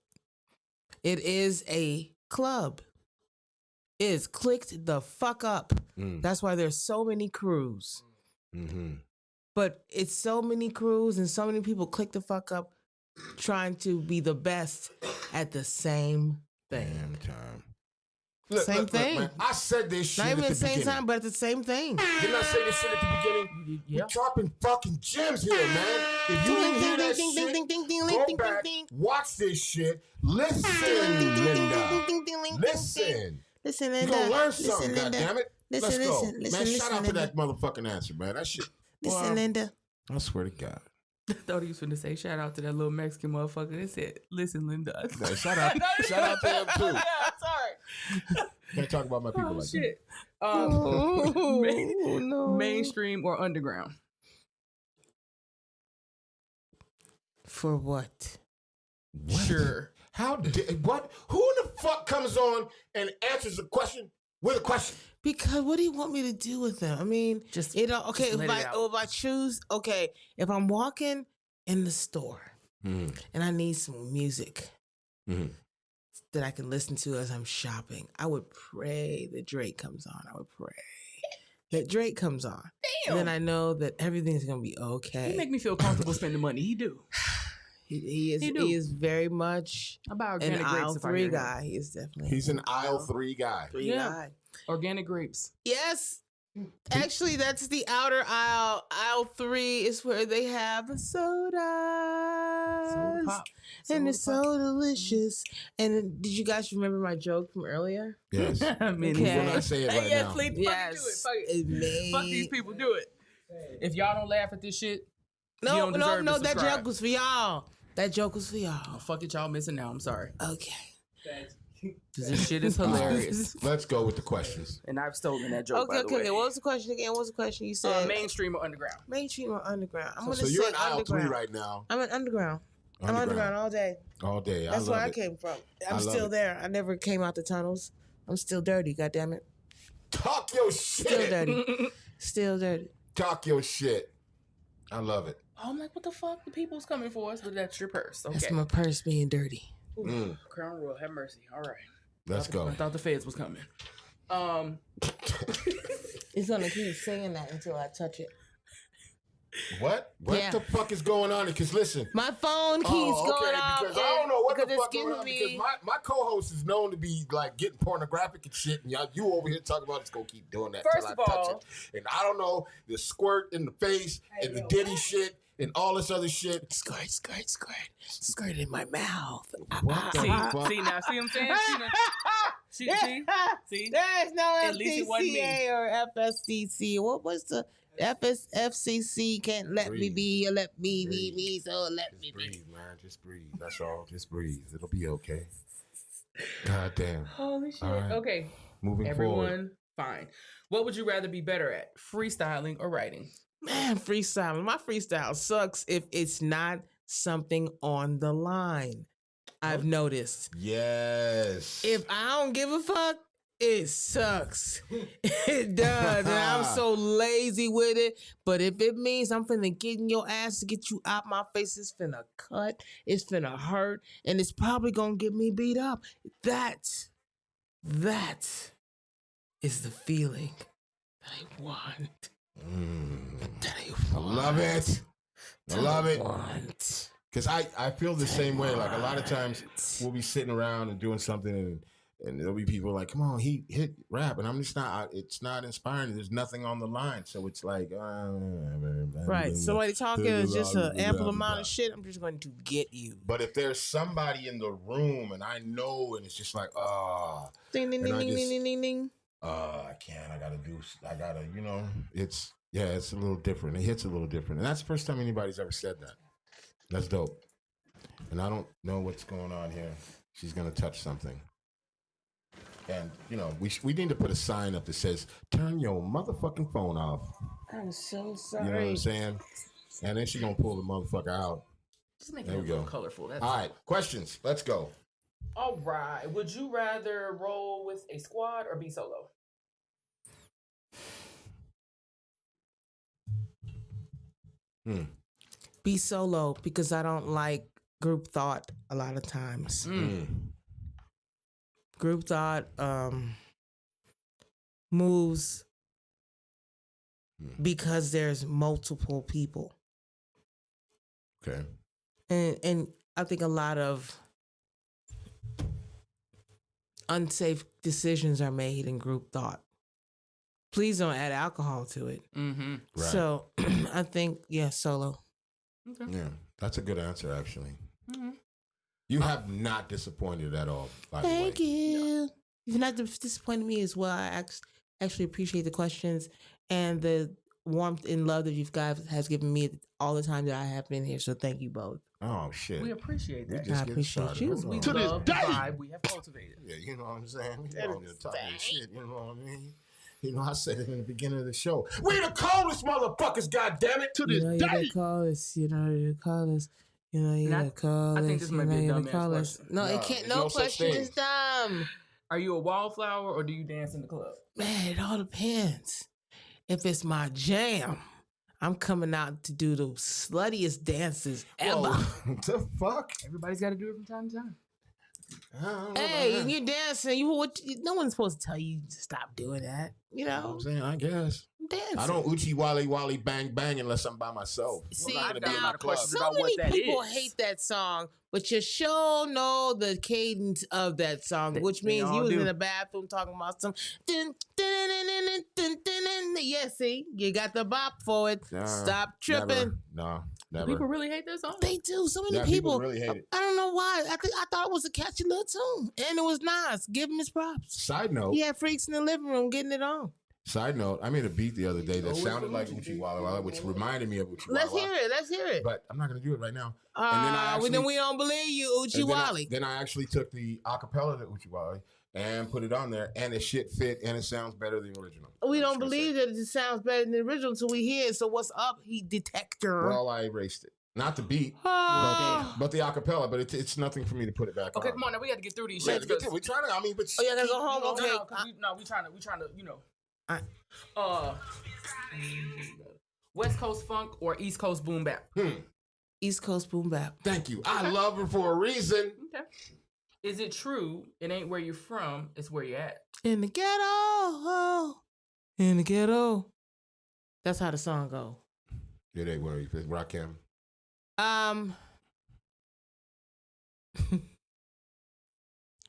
It is a club. It is clicked the fuck up. That's why there's so many crews. But it's so many crews and so many people click the fuck up trying to be the best at the same thing. Damn time. Same thing. man. I said this shit Not even at at the the same beginning. time, but at the same thing. Didn't I say this shit at the beginning? Yeah. We're dropping fucking gems here, man. If you didn't hear that shit, go back, watch this shit. Listen, Linda. Listen. Listen, You Linda. gonna learn something, Listen, Linda. goddammit. Let's Listen, go. listen, Man, listen, shout out to Linda. that motherfucking answer, man. That shit. Listen, Wow. Linda. I swear to God. I thought he was finna say shout out to that little Mexican motherfucker. They said, listen, Linda. No, shout out to him too. Yeah, sorry. Can't talk about my people Oh, like shit. No. Mainstream or underground? For what? that. What? Sure. How did what? Who in the fuck comes on and answers a question with a question? Because what do you want me to do with them? I mean, Just okay. just let it out. If I choose, okay, if I'm walking in the store and I need some music that I can listen to as I'm shopping, I would pray that Drake comes on. I would pray that Drake comes on. Damn. And then I know that everything's gonna be okay. He make me feel comfortable spending money. He do. He is. He do. He is very much I buy an organic grapes aisle if I 3 hear him. guy. He is definitely. He's an aisle 3 guy. 3 Yeah. guy. Organic grapes. Yes. Actually, that's the outer aisle. Aisle 3 is where they have the sodas. Soda pop. And it's Soda so delicious. And did you guys remember my joke from earlier? Yes. pop. I mean, We will Okay. not say it right yeah, now. please fucking do it. Fuck it. It made... Fuck these people. Do it. If y'all don't laugh at this shit, you No, don't deserve to that subscribe. joke was for y'all. That joke was for y'all. Oh, fuck it, y'all missing now. I'm sorry. Okay. This shit is hilarious. Let's go with the questions. And I've stolen that joke, by the way. Okay. What was the question again? What was the question you said? Mainstream or underground? Mainstream or underground? I'm So gonna you're say in aisle 3 underground. right now. I'm in underground. I'm underground all day. All day. That's I where love I it. came from. I I'm love still it. there. I never came out the tunnels. I'm still dirty. God damn it. Talk your shit. Still dirty. Still dirty. Talk your shit. I love it. Oh, I'm like, what the fuck? The people's coming for us, but that's your purse. Okay. That's my purse being dirty. Ooh, Crown Royal, have mercy. All right. Let's go. I thought the feds was coming. It's gonna keep saying that until I touch it. What? What Yeah. the fuck is going on? Because listen. My phone keeps going off. Because I don't know what the because fuck it's going on. giving Because my co-host is known to be like getting pornographic and shit, and you over here talking about it's gonna keep doing that First till of I touch all- it. And I don't know the squirt in the face and the Diddy shit and all this other shit. Squirt, squirt, squirt. Squirt in my mouth. What the See, fuck? see now, see what I'm saying? See? There's no At least it wasn't me. FCCA or FSCC. What was the FCC? Can't let me Breathe. be or let me Breathe. be me, so let Just me be. breathe, man. Just breathe. That's all. Just breathe. It'll be okay. God damn. Holy shit. All right. Okay. Moving Everyone, forward. fine. What would you rather be better at? Freestyling or writing? Man, freestyling. My freestyle sucks if it's not something on the line. I've noticed. Yes. If I don't give a fuck, it sucks. It does. And I'm so lazy with it. But if it means I'm finna get in your ass to get you out my face, it's finna cut, it's finna hurt, and it's probably gonna get me beat up. That is the feeling that I want. That I I love it. I love it. want. Because I feel the same way. Like a lot of times we'll be sitting around and doing something and there'll be people like, come on, he hit rap. And I'm just not, it's not inspiring. There's nothing on the line. So it's like, Right. Somebody talking is just an ample amount of shit. I'm just going to get you. But if there's somebody in the room and I know, and it's just like, Ding, ding, And ding, I ding, just- ding, ding, ding. I can't, I gotta, it's a little different. It hits a little different. And that's the first time anybody's ever said that. That's dope. And I don't know what's going on here. She's going to touch something. And, we need to put a sign up that says, turn your motherfucking phone off. I'm so You know what I'm sorry. saying? And then she's going to pull the motherfucker out. Just make There it a we little go. colorful. That's All right, questions. Let's go. All right. Would you rather roll with a squad or be solo? Be solo because I don't like group thought a lot of times. Group thought moves because there's multiple people. Okay. And I think a lot of unsafe decisions are made in group thought. Please don't add alcohol to it. Mm-hmm. Right. So I think, solo. Okay. Yeah, that's a good answer, actually. Mm-hmm. You have not disappointed at all, by the way. Thank you. You've not disappointed me as well. I actually appreciate the questions and the warmth and love that you guys has given me all the time that I have been here. So thank you both. Oh, shit. We appreciate We that. just I getting appreciate started. you. Hold on. We To this love the day. vibe we have cultivated. Yeah, you know what I'm saying? We That on is the top of sad. the shit, you know what I mean? I said it in the beginning of the show. We the coldest motherfuckers, goddammit! To this You day. call us. You call us. I call us. think this might be a dumbass call us. question. No, Nah, it can't. there's No no such question thing. is dumb. Are you a wallflower or do you dance in the club? Man, it all depends. If it's my jam, I'm coming out to do the sluttiest dances ever. Whoa, what the fuck? Everybody's got to do it from time to time. I don't know about Hey, that. you're dancing. No one's supposed to tell you to stop doing that. You You know what know, I'm saying? I guess. dancing. I don't uchi wally wally bang bang unless I'm by myself. See, I'm not gonna got be in a lot the of club. questions so about many what that people is. hate that song, but you sure know the cadence of that song, which They means you all was do. in the bathroom talking about some. Dun, dun, dun, dun, dun, dun, dun, dun. Yeah, see, you got the bop for it. Nah, Stop tripping. Never. No, never. People really hate that song. They do. So many Yeah, people. really hate it. I don't know why. I thought it was a catchy little tune, and it was nice. Give him his props. Side note. He had freaks in the living room getting it on. Side note, I made a beat the other day that sounded like Uchi Walla Walla, which reminded me of Uchi Walla Let's Walla. hear it. Let's hear it. But I'm not going to do it right now. Then we don't believe you, Uchi Wally. Then I actually took the acapella to Uchi Wally and put it on there, and the shit fit, and it sounds better than the original. We don't believe that it sounds better than the original until we hear it. So what's up, heat detector? Well, I erased it. Not the beat, but the acapella. But it's nothing for me to put it back on. Okay, come on now. We got to get through these Yeah, shits. we're trying to. I mean, but Oh, yeah, gotta go home. Okay. We trying to, you know. West Coast funk or East Coast boom bap? East Coast boom bap. Thank you. I love her for a reason. Okay. Is it true? It ain't where you're from. It's where you're at. In the ghetto. In the ghetto. That's how the song go. It ain't where you fit. Rakim.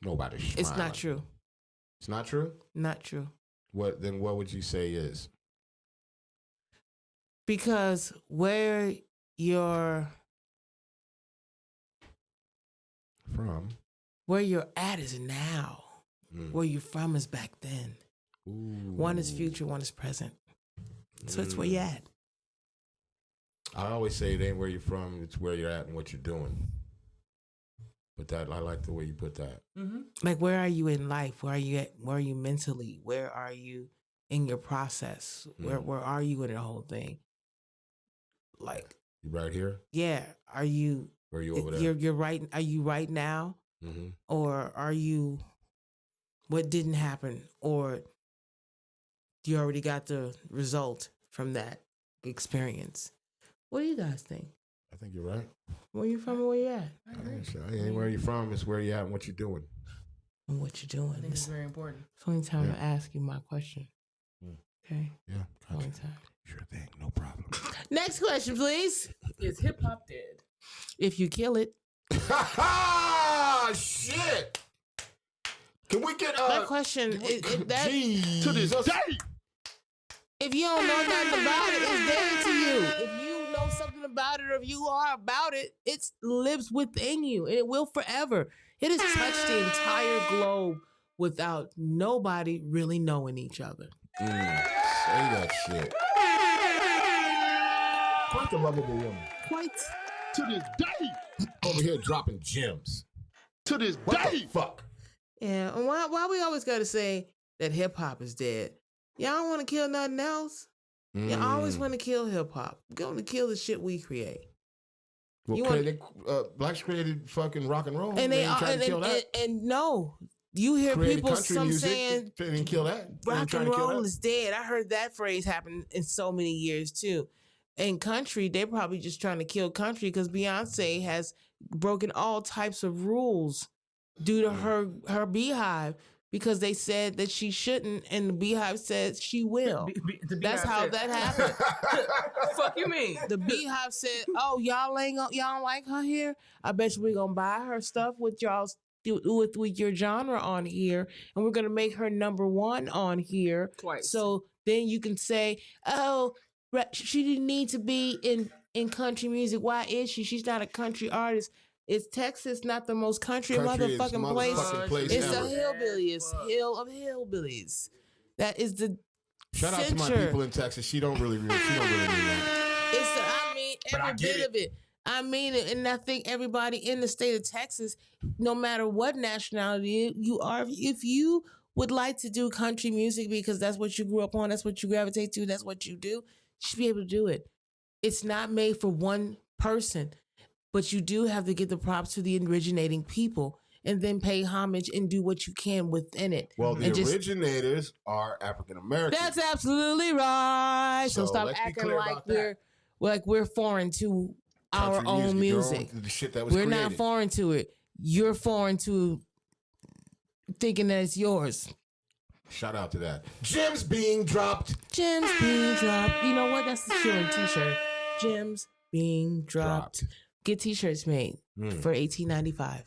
Nobody's smiling. It's not true. It's not true? Not true. What would you say is? Because where you're at is now. Where you're from is back then. Ooh. One is future, one is present. So it's where you're at. I always say it ain't where you're from, it's where you're at and what you're doing. But I like the way you put that. Mm-hmm. Like, where are you in life? Where are you at? Where are you mentally? Where are you in your process? Where are you in the whole thing? Like, you right here? Yeah. Are you? Where are you over there? You're right. Are you right now? Mm-hmm. Or are you? What didn't happen? Or you already got the result from that experience? What do you guys think? I think you're right. Where you from and where you at? I ain't where you're from, it's where you're at and what you're doing. And what you're doing. I think it's very important. It's the only time I ask you my question. Okay? Yeah. Gotcha. Only time. Sure thing, no problem. Next question, please. Is hip hop dead? If you kill it. Shit! Can we get that question? Jeez. To this day. If you don't know nothing about it, it's dead to you. If you know something about it, or if you are about it, it lives within you, and it will forever. It has touched the entire globe without nobody really knowing each other. Say that shit. Quite the lovable woman. Quite. To this day. Over here dropping gems. To this What day. the fuck? Yeah, and why we always gotta say that hip hop is dead? Y'all don't want to kill nothing else. You always want to kill hip hop. Going to kill the shit we create. Well, blacks created fucking rock and roll. And they ain't trying to kill that. And no, you hear Created people country some music, saying they didn't kill that. They ain't rock trying and to kill roll that. is dead. I heard that phrase happen in so many years too. In country, they're probably just trying to kill country because Beyonce has broken all types of rules due to her beehive. Because they said that she shouldn't, and the Beehive said she will. That's how that happened. Fuck you mean? The Beehive said, "Oh, y'all don't like her here. I bet you we're gonna buy her stuff with y'all's with your genre on here, and we're gonna make her number one on here. Twice. So then you can say, oh, she didn't need to be in country music. Why is she? She's not a country artist." Is Texas not the most country motherfucking place? It's ever. a hill of hillbillies. That is the Shout out to my people in Texas. She don't really mean that. Every bit of it. I mean it, and I think everybody in the state of Texas, no matter what nationality you are, if you would like to do country music because that's what you grew up on, that's what you gravitate to, that's what you do, you should be able to do it. It's not made for one person. But you do have to give the props to the originating people and then pay homage and do what you can within it. Well, the originators are African American. That's absolutely right. So stop acting like we're foreign to our own music. The shit that was we're created. not foreign to it. You're foreign to thinking that it's yours. Shout out to that. Gems being dropped. Gems being dropped. You know what? That's the shilling t-shirt. Gems being dropped. Get t-shirts made for $18.95.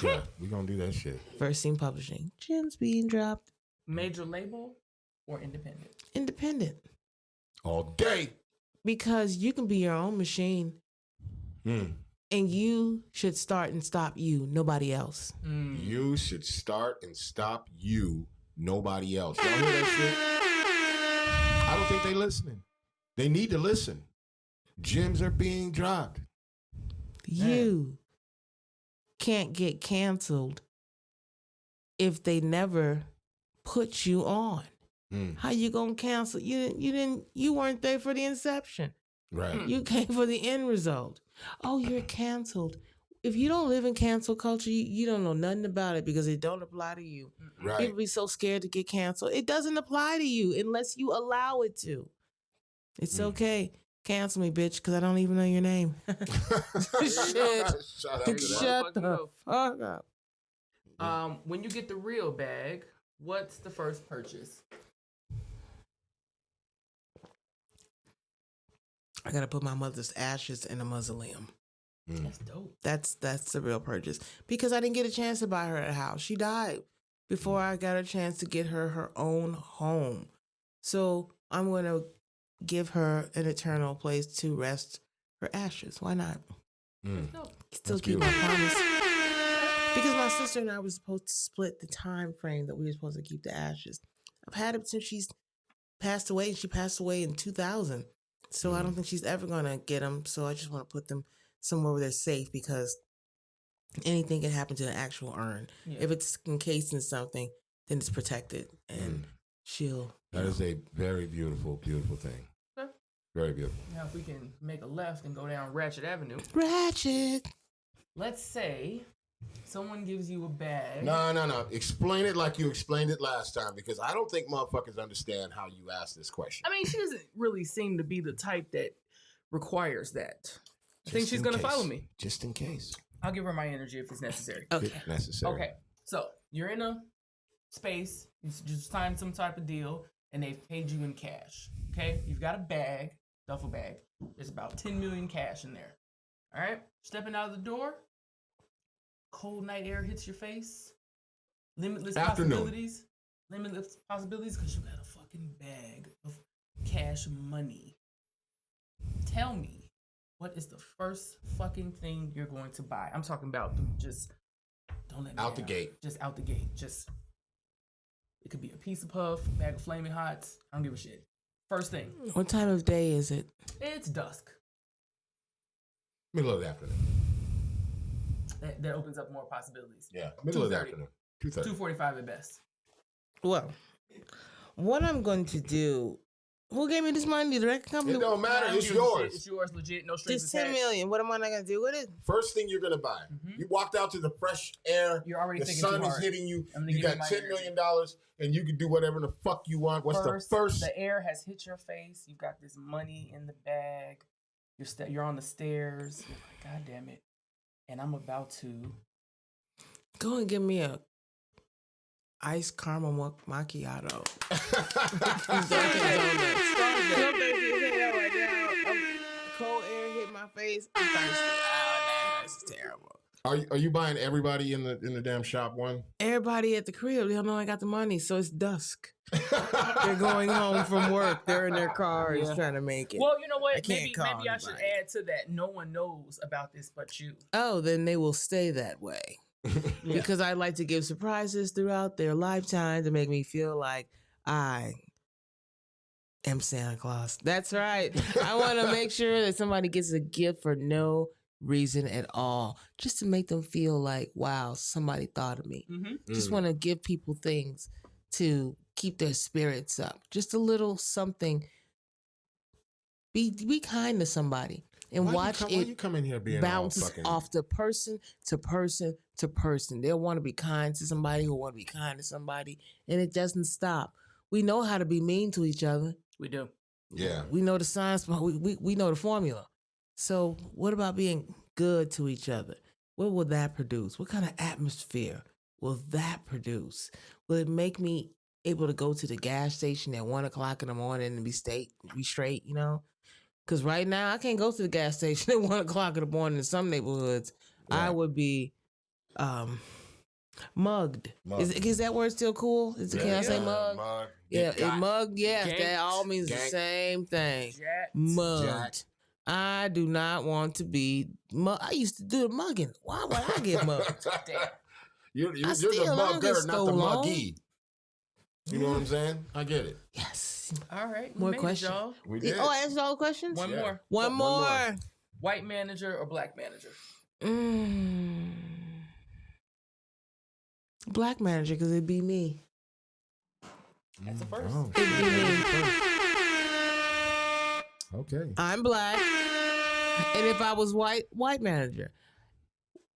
Yeah, we gonna do that shit. First Scene Publishing. Gems being dropped. Major label or independent? Independent. All day. Because you can be your own machine. And you should start and stop you, nobody else. You should start and stop you, nobody else. Y'all hear that shit? I don't think they're listening. They need to listen. Gems are being dropped. You can't get canceled if they never put you on. How you gonna cancel? You weren't there for the inception. Right. You came for the end result. Oh, you're canceled. If you don't live in cancel culture, you don't know nothing about it because it don't apply to you. Right. People be so scared to get canceled. It doesn't apply to you unless you allow it to. It's okay. Cancel me, bitch, because I don't even know your name. Shit. Shut the fuck up. When you get the real bag, what's the first purchase? I gotta put my mother's ashes in a mausoleum. That's dope. That's the real purchase. Because I didn't get a chance to buy her a house. She died before I got a chance to get her her own home. So I'm gonna give her an eternal place to rest her ashes. Why not? Still keep my promise. Because my sister and I were supposed to split the time frame that we were supposed to keep the ashes. I've had it since she's passed away, and she passed away in 2000. So I don't think she's ever going to get them. So I just want to put them somewhere where they're safe because anything can happen to the actual urn. Yeah. If it's encased in something, then it's protected and she'll. That is a very beautiful, beautiful thing. Okay. Very beautiful. Now, if we can make a left and go down Ratchet Avenue. Ratchet. Let's say someone gives you a bag. No. Explain it like you explained it last time because I don't think motherfuckers understand how you ask this question. I mean, she doesn't really seem to be the type that requires that. I think she's going to follow me. Just in case. I'll give her my energy if it's necessary. Okay. If necessary. Okay. So you're in a space, you just signed some type of deal, and they've paid you in cash. Okay? You've got a bag, duffel bag. There's about 10 million cash in there. All right? Stepping out of the door, cold night air hits your face. Limitless possibilities. Limitless possibilities because you got a fucking bag of cash money. Tell me, what is the first fucking thing you're going to buy? I'm talking about just don't let me Out the down. gate. Just out the gate. Just it could be a piece of puff, bag of Flaming Hots. I don't give a shit. First thing. What time of day is it? It's dusk. Middle of the afternoon. That opens up more possibilities. Yeah. Middle of the 2:30. afternoon. 2:30. 2:45 at best. Well, what I'm going to do. Who gave me this money? The record company? It don't matter. I don't It's give a shit. yours. It's yours, legit. No strings This attached. 10 million. What am I not going to do with it? First thing you're going to buy. You walked out to the fresh air. You're already The thinking sun too is hard. hitting you. I'm gonna You give got you my $10 million and you can do whatever the fuck you want. What's the first? The air has hit your face. You've got this money in the bag. You're on the stairs. You're like, God damn it. And I'm about to. Go and give me a iced caramel macchiato. Cold air hit my face. I'm thirsty. Oh, no, this is terrible. Are you buying everybody in the damn shop one? Everybody at the crib, they don't know I got the money, so it's dusk. They're going home from work. They're in their cars trying to make it. Well, you know what? I can't Maybe call I should anybody. add to that. No one knows about this but you. Oh, then they will stay that way. Because I like to give surprises throughout their lifetime to make me feel like I am Santa Claus. That's right. I want to make sure that somebody gets a gift for no reason at all, just to make them feel like, wow, somebody thought of me. Just want to give people things to keep their spirits up. Just a little something. Be kind to somebody and watch why it you come in here being bounce all fucking... off the person to person to person. They'll want to be kind to somebody who want to be kind to somebody, and it doesn't stop. We know how to be mean to each other. We do. Yeah. We know the science. We know the formula. So what about being good to each other? What will that produce? What kind of atmosphere will that produce? Will it make me able to go to the gas station at 1 o'clock in the morning and be straight, you know? Because right now I can't go to the gas station at 1 o'clock in the morning in some neighborhoods. Right. I would be mugged. Is that word still cool? Can I say mug? Yeah, mug. Yes, Ganked. that all means the same thing. Jacked. Mugged. Jacked. I do not want to be mugged. I used to do the mugging. Why would I get mugged? Damn. You're I the still don't mugger, get not the stolen. muggy. You know what I'm saying? I get it. Yes. All right. We More made it, questions. y'all. We did. Oh, I answered all the questions? One Yeah. more. One more. White manager or black manager? Black manager, because it'd be me. That's the first. Oh, It'd be me. okay. I'm black. And if I was white manager.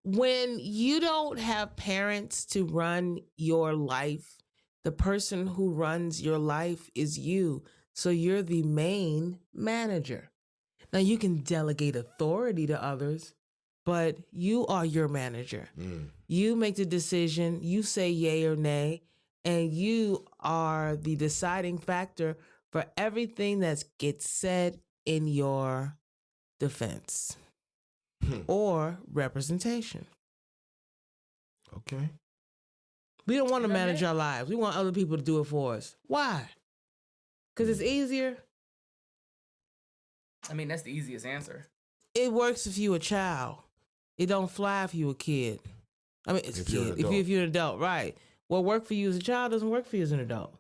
When you don't have parents to run your life, the person who runs your life is you. So you're the main manager. Now you can delegate authority to others, but you are your manager. You make the decision, you say yay or nay, and you are the deciding factor for everything that gets said in your defense or representation. Okay. We don't want to You know manage that? our lives. We want other people to do it for us. Why? Because it's easier. I mean, that's the easiest answer. It works if you a child. It don't fly if you a kid. I mean, it's If a you're an kid. adult. If you're an adult, right. What worked for you as a child doesn't work for you as an adult.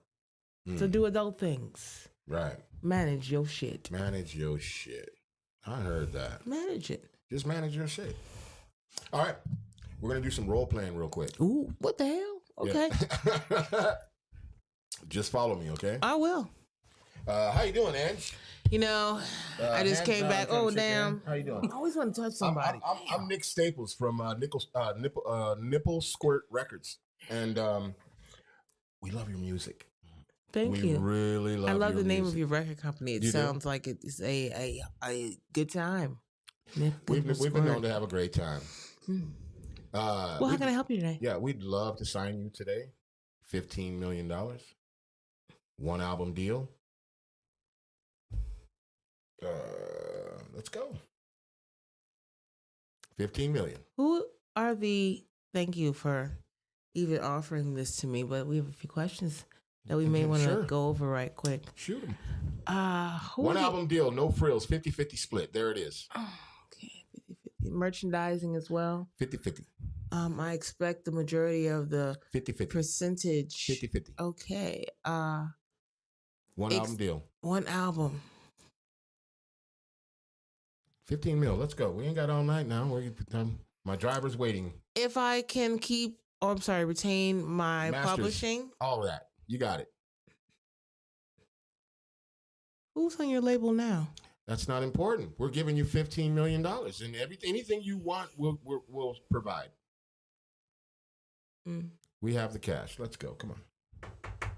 So do adult things. Right. Manage your shit. Manage your shit. I heard that. Manage it. Just manage your shit. All right. We're going to do some role playing real quick. Ooh, what the hell? Okay. Yeah. Just follow me, okay? I will. How you doing, Ange? You know, I just hands came down, back. come Oh, shake damn. hand. How you doing? I always want to touch somebody. I'm Nick Staples from Nipple Squirt Records, and we love your music. Thank we you. really love. I love your the name music. of your record company. It You do? sounds like it's a good time. We've been known to have a great time. Well, how can I help you today? Yeah, we'd love to sign you today. $15 million, one album deal. Let's go. 15 million. Who are the? Thank you for even offering this to me, but we have a few questions that we may want to Sure. go over right quick. Shoot 'em. Who One are the- album deal, no frills, 50-50 split. There it is. Okay, 50-50. Merchandising as well. 50-50. I expect the majority of the 50-50. percentage. 50-50. Okay. One album deal. One album. 15 mil. Let's go. We ain't got all night now. My driver's waiting. If I can retain my Masters. publishing. All of that. You got it. Who's on your label now? That's not important. We're giving you $15 million, and anything you want, we'll provide. We have the cash. Let's go. Come on.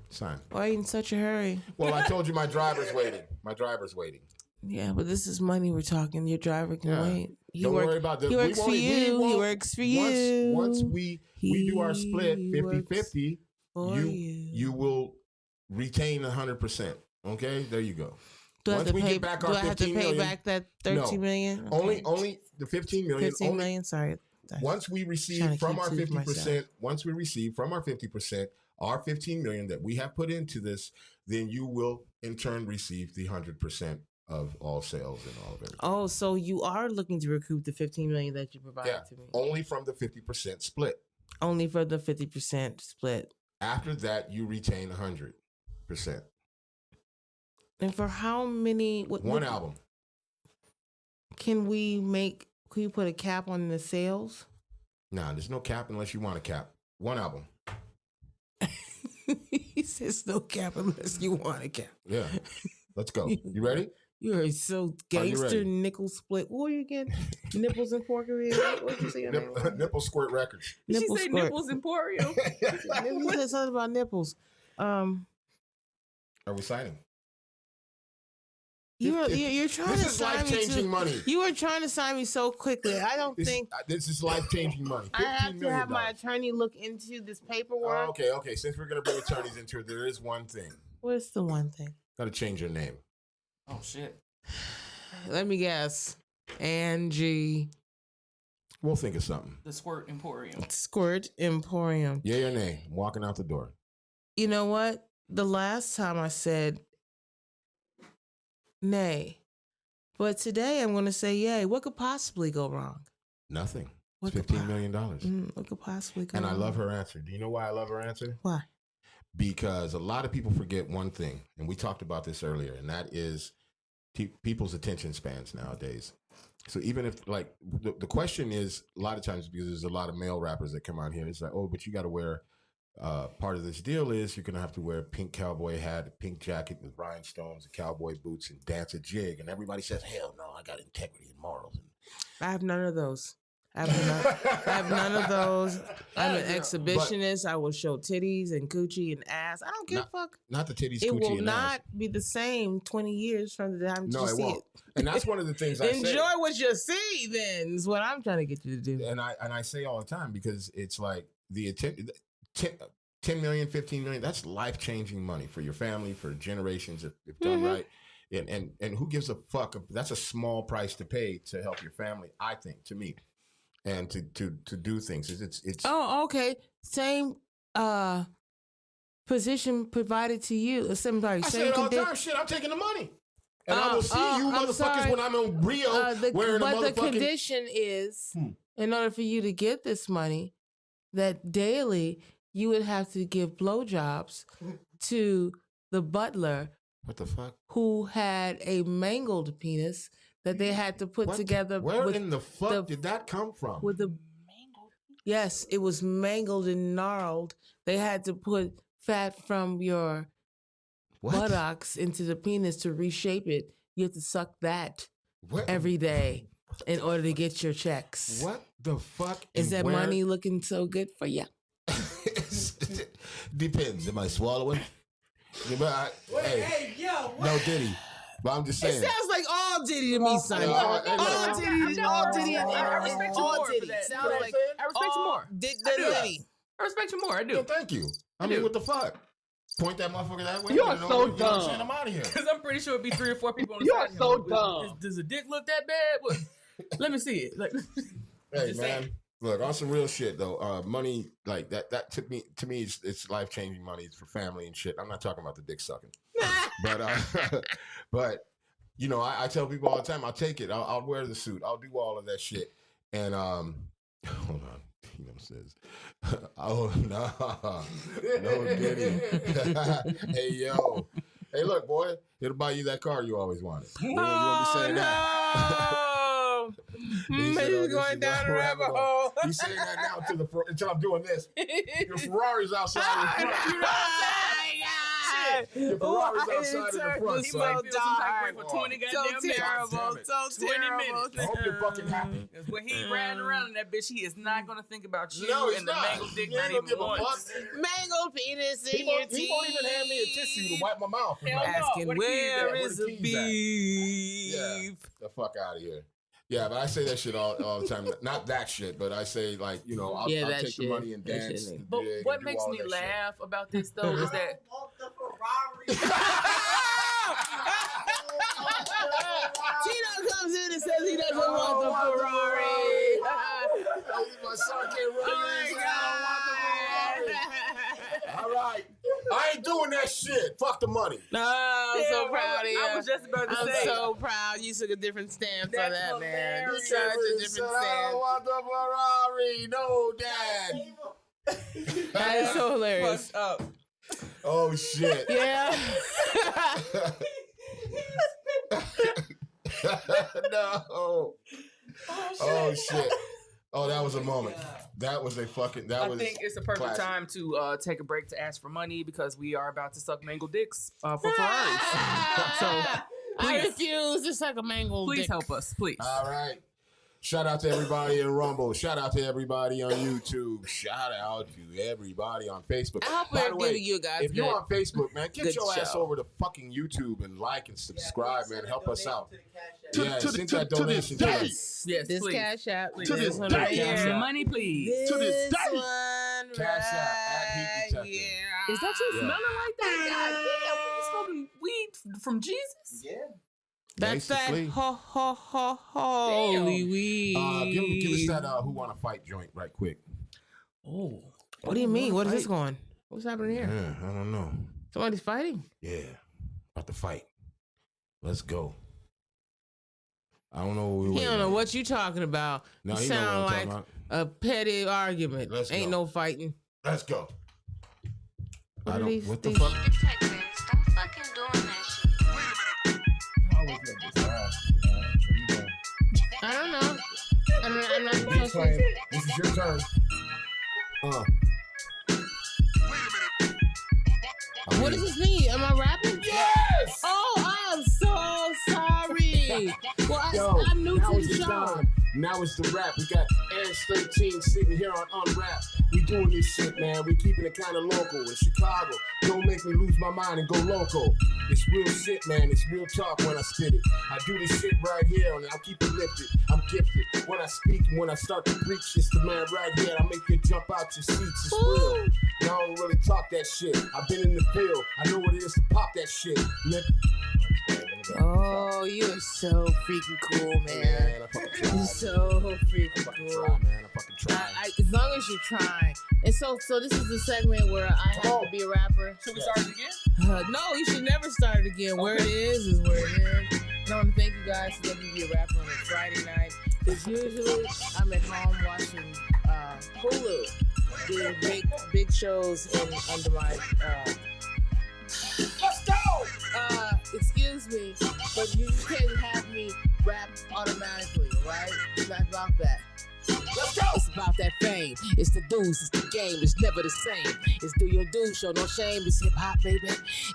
Sign. Why are you in such a hurry? Well, I told you my driver's waiting. My driver's waiting. Yeah, but this is money we're talking. Your driver can Yeah. wait. Don't worry about this. He works for you. He works for you. Once we do our split He 50-50, for you will retain 100%. Okay? There you go. Do I Once have to we pay, get back do our I have to 15 pay million, back that 13 million? Okay. only the 15 million. 15 only, million? Sorry. Once we trying receive to from keep our two for 50%, once we receive from our 50%, our 15 million that we have put into this, then you will in turn receive the 100% of all sales and all of it. Oh, so you are looking to recoup the 15 million that you provided Yeah, to me. only from the 50% split. Only for the 50% split. After that, you retain 100%. And for how many? One album. Can we put a cap on the sales? Nah, there's no cap unless you want a cap. One album. He says no cap unless you want a cap. Yeah. Let's go. You ready? You are so Are you gangster. ready? Nickel split. What are you again? Nipples and porkery. What did you say your name was? Nipple Squirt Records. Did she Nipple say squirt. nipples emporium? You said something about nipples. Are we signing? You're trying This to is sign me life-changing to. money. You were trying to sign me so quickly. I don't think This is life-changing money. I have $15 to have million. my attorney look into this paperwork. Oh, okay. Since we're going to bring attorneys into it, there is one thing. What's the one thing? Got to change your name. Oh shit. Let me guess. Angie We'll think of something. The Squirt Emporium. Squirt Emporium. Yay or nay? I'm walking out the door. You know what? The last time I said nay. But today I'm going to say yay. What could possibly go wrong? Nothing. What It's could $15 million. What could possibly go And wrong? I love her answer. Do you know why I love her answer? Why? because a lot of people forget one thing, and we talked about this earlier, and that is people's attention spans nowadays. So even if like the question is a lot of times, because there's a lot of male rappers that come out here, it's like, oh, but you got to wear. Part of this deal is you're gonna have to wear a pink cowboy hat, a pink jacket with rhinestones, and cowboy boots, and dance a jig. And everybody says, "Hell no, I got integrity and morals." I have none of those. I have none of those. I'm an exhibitionist. I will show titties and coochie and ass. I don't give a fuck. Not the titties, It coochie, will and not ass. be the same 20 years from the time No, you it see won't. it. And that's one of the things I say. Enjoy what you see, then, is what I'm trying to get you to do. And I say all the time, because it's like the 10 million, 15 million, that's life-changing money for your family, for generations if done right. And who gives a fuck? That's a small price to pay to help your family, I think, to me. And to do things. It's Oh, okay. Same position provided to you. Same I say it all the time, shit, I'm taking the money. And I will see you I'm motherfuckers sorry. when I'm in Rio wearing a but motherfucking... the condition is, in order for you to get this money, that daily you would have to give blowjobs to the butler. What the fuck? Who had a mangled penis that they had to put together. Where in the fuck did that come from? With the mangled? Yes, it was mangled and gnarled. They had to put fat from your buttocks into the penis to reshape it. You have to suck that every day in order to get your checks. What the fuck? Is that money looking so good for you? Depends. Am I swallowing? Hey, yo, what? No Diddy. But I'm just saying. It sounds like all Diddy to me, son. All Diddy. I respect you more for that. Sounds like I respect you more. Diddy. I respect you more. I do. Well, thank you. I mean, what the fuck? Point that motherfucker that way. You are so dumb. I'm out of here. Because I'm pretty sure it'd be 3 or 4 people on the You side. are so dumb. Does a dick look that bad? What? Let me see it. Like, hey, man. Look, on some real shit though, money like that to me it's life changing money. It's for family and shit. I'm not talking about the dick sucking, but you know, I tell people all the time, I'll take it. I'll wear the suit. I'll do all of that shit. And hold on, Tino says, oh no Diddy. Hey yo, hey look, boy, it'll buy you that car you always wanted. You won't be saying that. He's going down the rabbit hole. He's saying that now until I'm doing this. Your Ferrari's outside in the front. Your Ferrari's outside in the front. He might feel some type of way for 20 goddamn minutes. So 20 terrible. minutes. I hope you're fucking happy. Because when he riding around in that bitch, he is not going to think about you No, he's and the not. mangled dick He not ain't gonna even give a once. fuck. Mangled penis in He your won't teeth. even hand me a tissue to wipe my mouth. Hell no. Asking Where the keys where at? is Where the the keys at? beef? Yeah, the fuck out of here. Yeah, but I say that shit all the time. Not that shit, but I say like, you know, I'll take the money and dance. And But dig what and do makes all me that laugh about this though is that Tino comes in and says he doesn't want the Ferrari. My son can't run Oh his my ass. I don't want the Ferrari. All right. I ain't doing that shit. Fuck the money. No, I'm so Yeah, proud of you. I was just about to I'm say. so proud. You took a different stance on That's that, man. You hilarious. took a He said, different I stance. don't want the Ferrari. No, Dad. That is so hilarious. Fucked up. Oh, shit. Yeah. No. Oh, shit. Oh, that was a moment. That was a fucking. I think it's a perfect time to take a break to ask for money because we are about to suck mangled dicks for Ferraris. So I refuse to suck a mangled please dick. help us, please. All right. Shout out to everybody in Rumble. Shout out to everybody on YouTube. Shout out to everybody on Facebook. I hope By we're the way, giving you guys if you're on Facebook, man, get good your ass show. over to fucking YouTube and like and subscribe, man. Help us out. To- Yeah, to- send to- that to donation this to day. us. Yes, This please. cash app. To this one day. right here. Money, please. To this day. One Cash app at right Heat Detective. here. Is that you Yeah. smelling like that? God damn, you smoking weed from Jesus? Yeah. That's Basically. that holy weed. Give us that Who Wanna Fight joint right quick. Oh. What do you mean? What is this going? What's happening here? Yeah, I don't know. Somebody's fighting? Yeah, about to fight. Let's go. I don't know what we He waiting don't know on. what you talking about. No, You he know what I'm sound talking like about. a petty argument. Let's Ain't go. no fighting. Let's go. I don't. these- What the these- fuck? Detective, stop fucking doing that shit. I always love this. All right. Where you going? I don't know. I'm not Big supposed claim. to. This is your turn. What does this mean? Am I rapping? Yes! Oh, I'm so sorry. Well, I'm new now to it's the the show. time. Now it's the rap. We got ANG13 sitting here on UNRAP. We doing this shit, man. We keeping it kind of local in Chicago. Don't make me lose my mind and go local. It's real shit, man. It's real talk when I spit it. I do this shit right here and I'll keep it lifted. I'm gifted. When I speak and when I start to preach, it's the man right here. I make you jump out your seats. It's real. And I don't really talk that shit. I've been in the field. I know what it is to pop that shit. Nigga. Oh, you're so freaking cool, man. I fucking tried. You're so freaking I fucking cool. tried, man. I fucking tried. As long as you're trying. And so this is the segment where I have to be a rapper. Should we start it again? No, you should never start it again. Where it is where it is. And I want to thank you guys for letting me be a rapper on a Friday night. Because usually I'm at home watching Hulu, doing big shows under my. Let's go! Excuse me, but you can't have me rap automatically, alright? It's not about that. Let's go! It's about that fame. It's the dudes, it's the game. It's never the same. It's do your do, show no shame. It's hip hop, baby.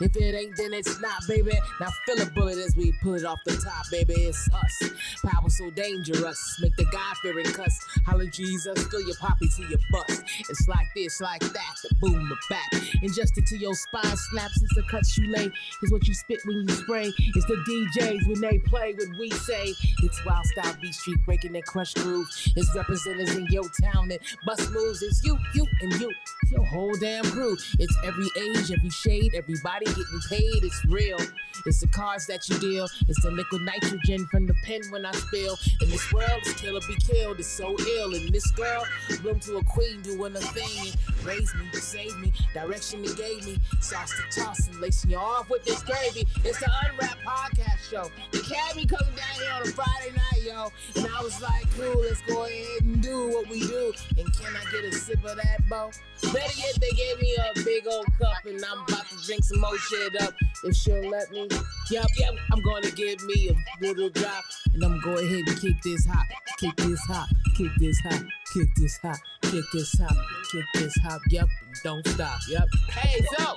If it ain't, then it's not, baby. Now feel a bullet as we pull it off the top, baby. It's us. Power so dangerous. Make the God-fearing cuss. Holla Jesus, fill your poppy to your bust. It's like this, like that. The boom, the back. Injusted to your spine, snaps. It's the cuts you lay. It's what you spit when you spray. It's the DJs when they play what we say. It's wild style beat street breaking that crush groove. It's representatives in your town that bust moves. It's you, and you. It's your whole damn crew. It's every age, every shade, everybody getting paid. It's real. It's the cards that you deal. It's the liquid nitrogen from the pen when I spill. In this world, it's kill or be killed. It's so ill. And this girl bloomed to a queen doing a thing and raised me, saved me, direction it gave me. Sauce to toss and lacing you off with this gravy. It's the UNRAP podcast show. The Cabby coming down here on a Friday night, yo. And I was like, cool, let's go ahead and do what we do. And can I get a sip of that, Bo? Better yet, they gave me a big old cup and I'm about to drink some more shit up. If she'll let me. Yep, I'm gonna give me a little drop and I'm going ahead and kick this hop. Kick this hop, kick this hop, kick this hop, kick this hop, kick this hop. Yep, don't stop. Yep. Hey, so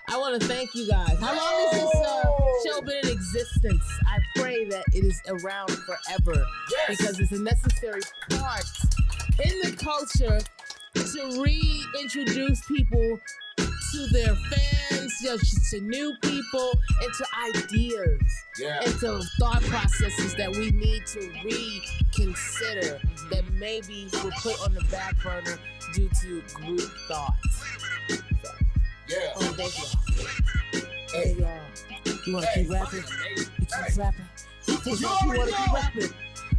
I want to thank you guys. How long has this show been in existence? I pray that it is around forever because it's a necessary part in the culture to reintroduce people to their fans, to new people, and to ideas, and to thought processes that we need to reconsider that maybe were put on the back burner due to group thoughts. Yeah. Oh, thank you. Hey, y'all. You want to keep rapping? You keep rapping? You think you want to keep rapping?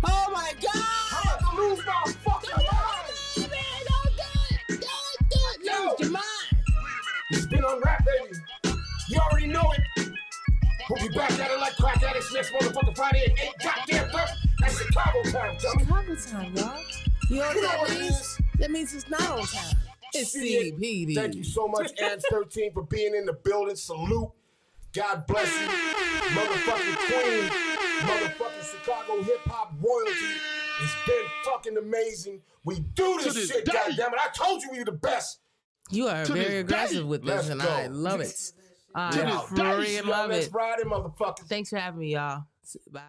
Oh, my God! I'm about to lose my fucking mind! Man, don't do it! Don't do it! Lose your mind! It's been on rap, baby. You already know it. We'll be back at it like crack addicts next motherfucking Friday at 8 goddamn 30. That's Chicago time, dummy. Chicago time, y'all. You know what that means? That means it's not on time. It's Shit. CPD. Thank you so much, ANG13, for being in the building. Salute. God bless you. Motherfucking queen. Motherfucking Chicago hip-hop royalty. It's been fucking amazing. We do this shit, goddammit. I told you we were the best. You are very this aggressive day. with this, Let's and go. I love it. I Yeah. freaking love Next it. Friday, motherfuckers. Thanks for having me, y'all. Bye.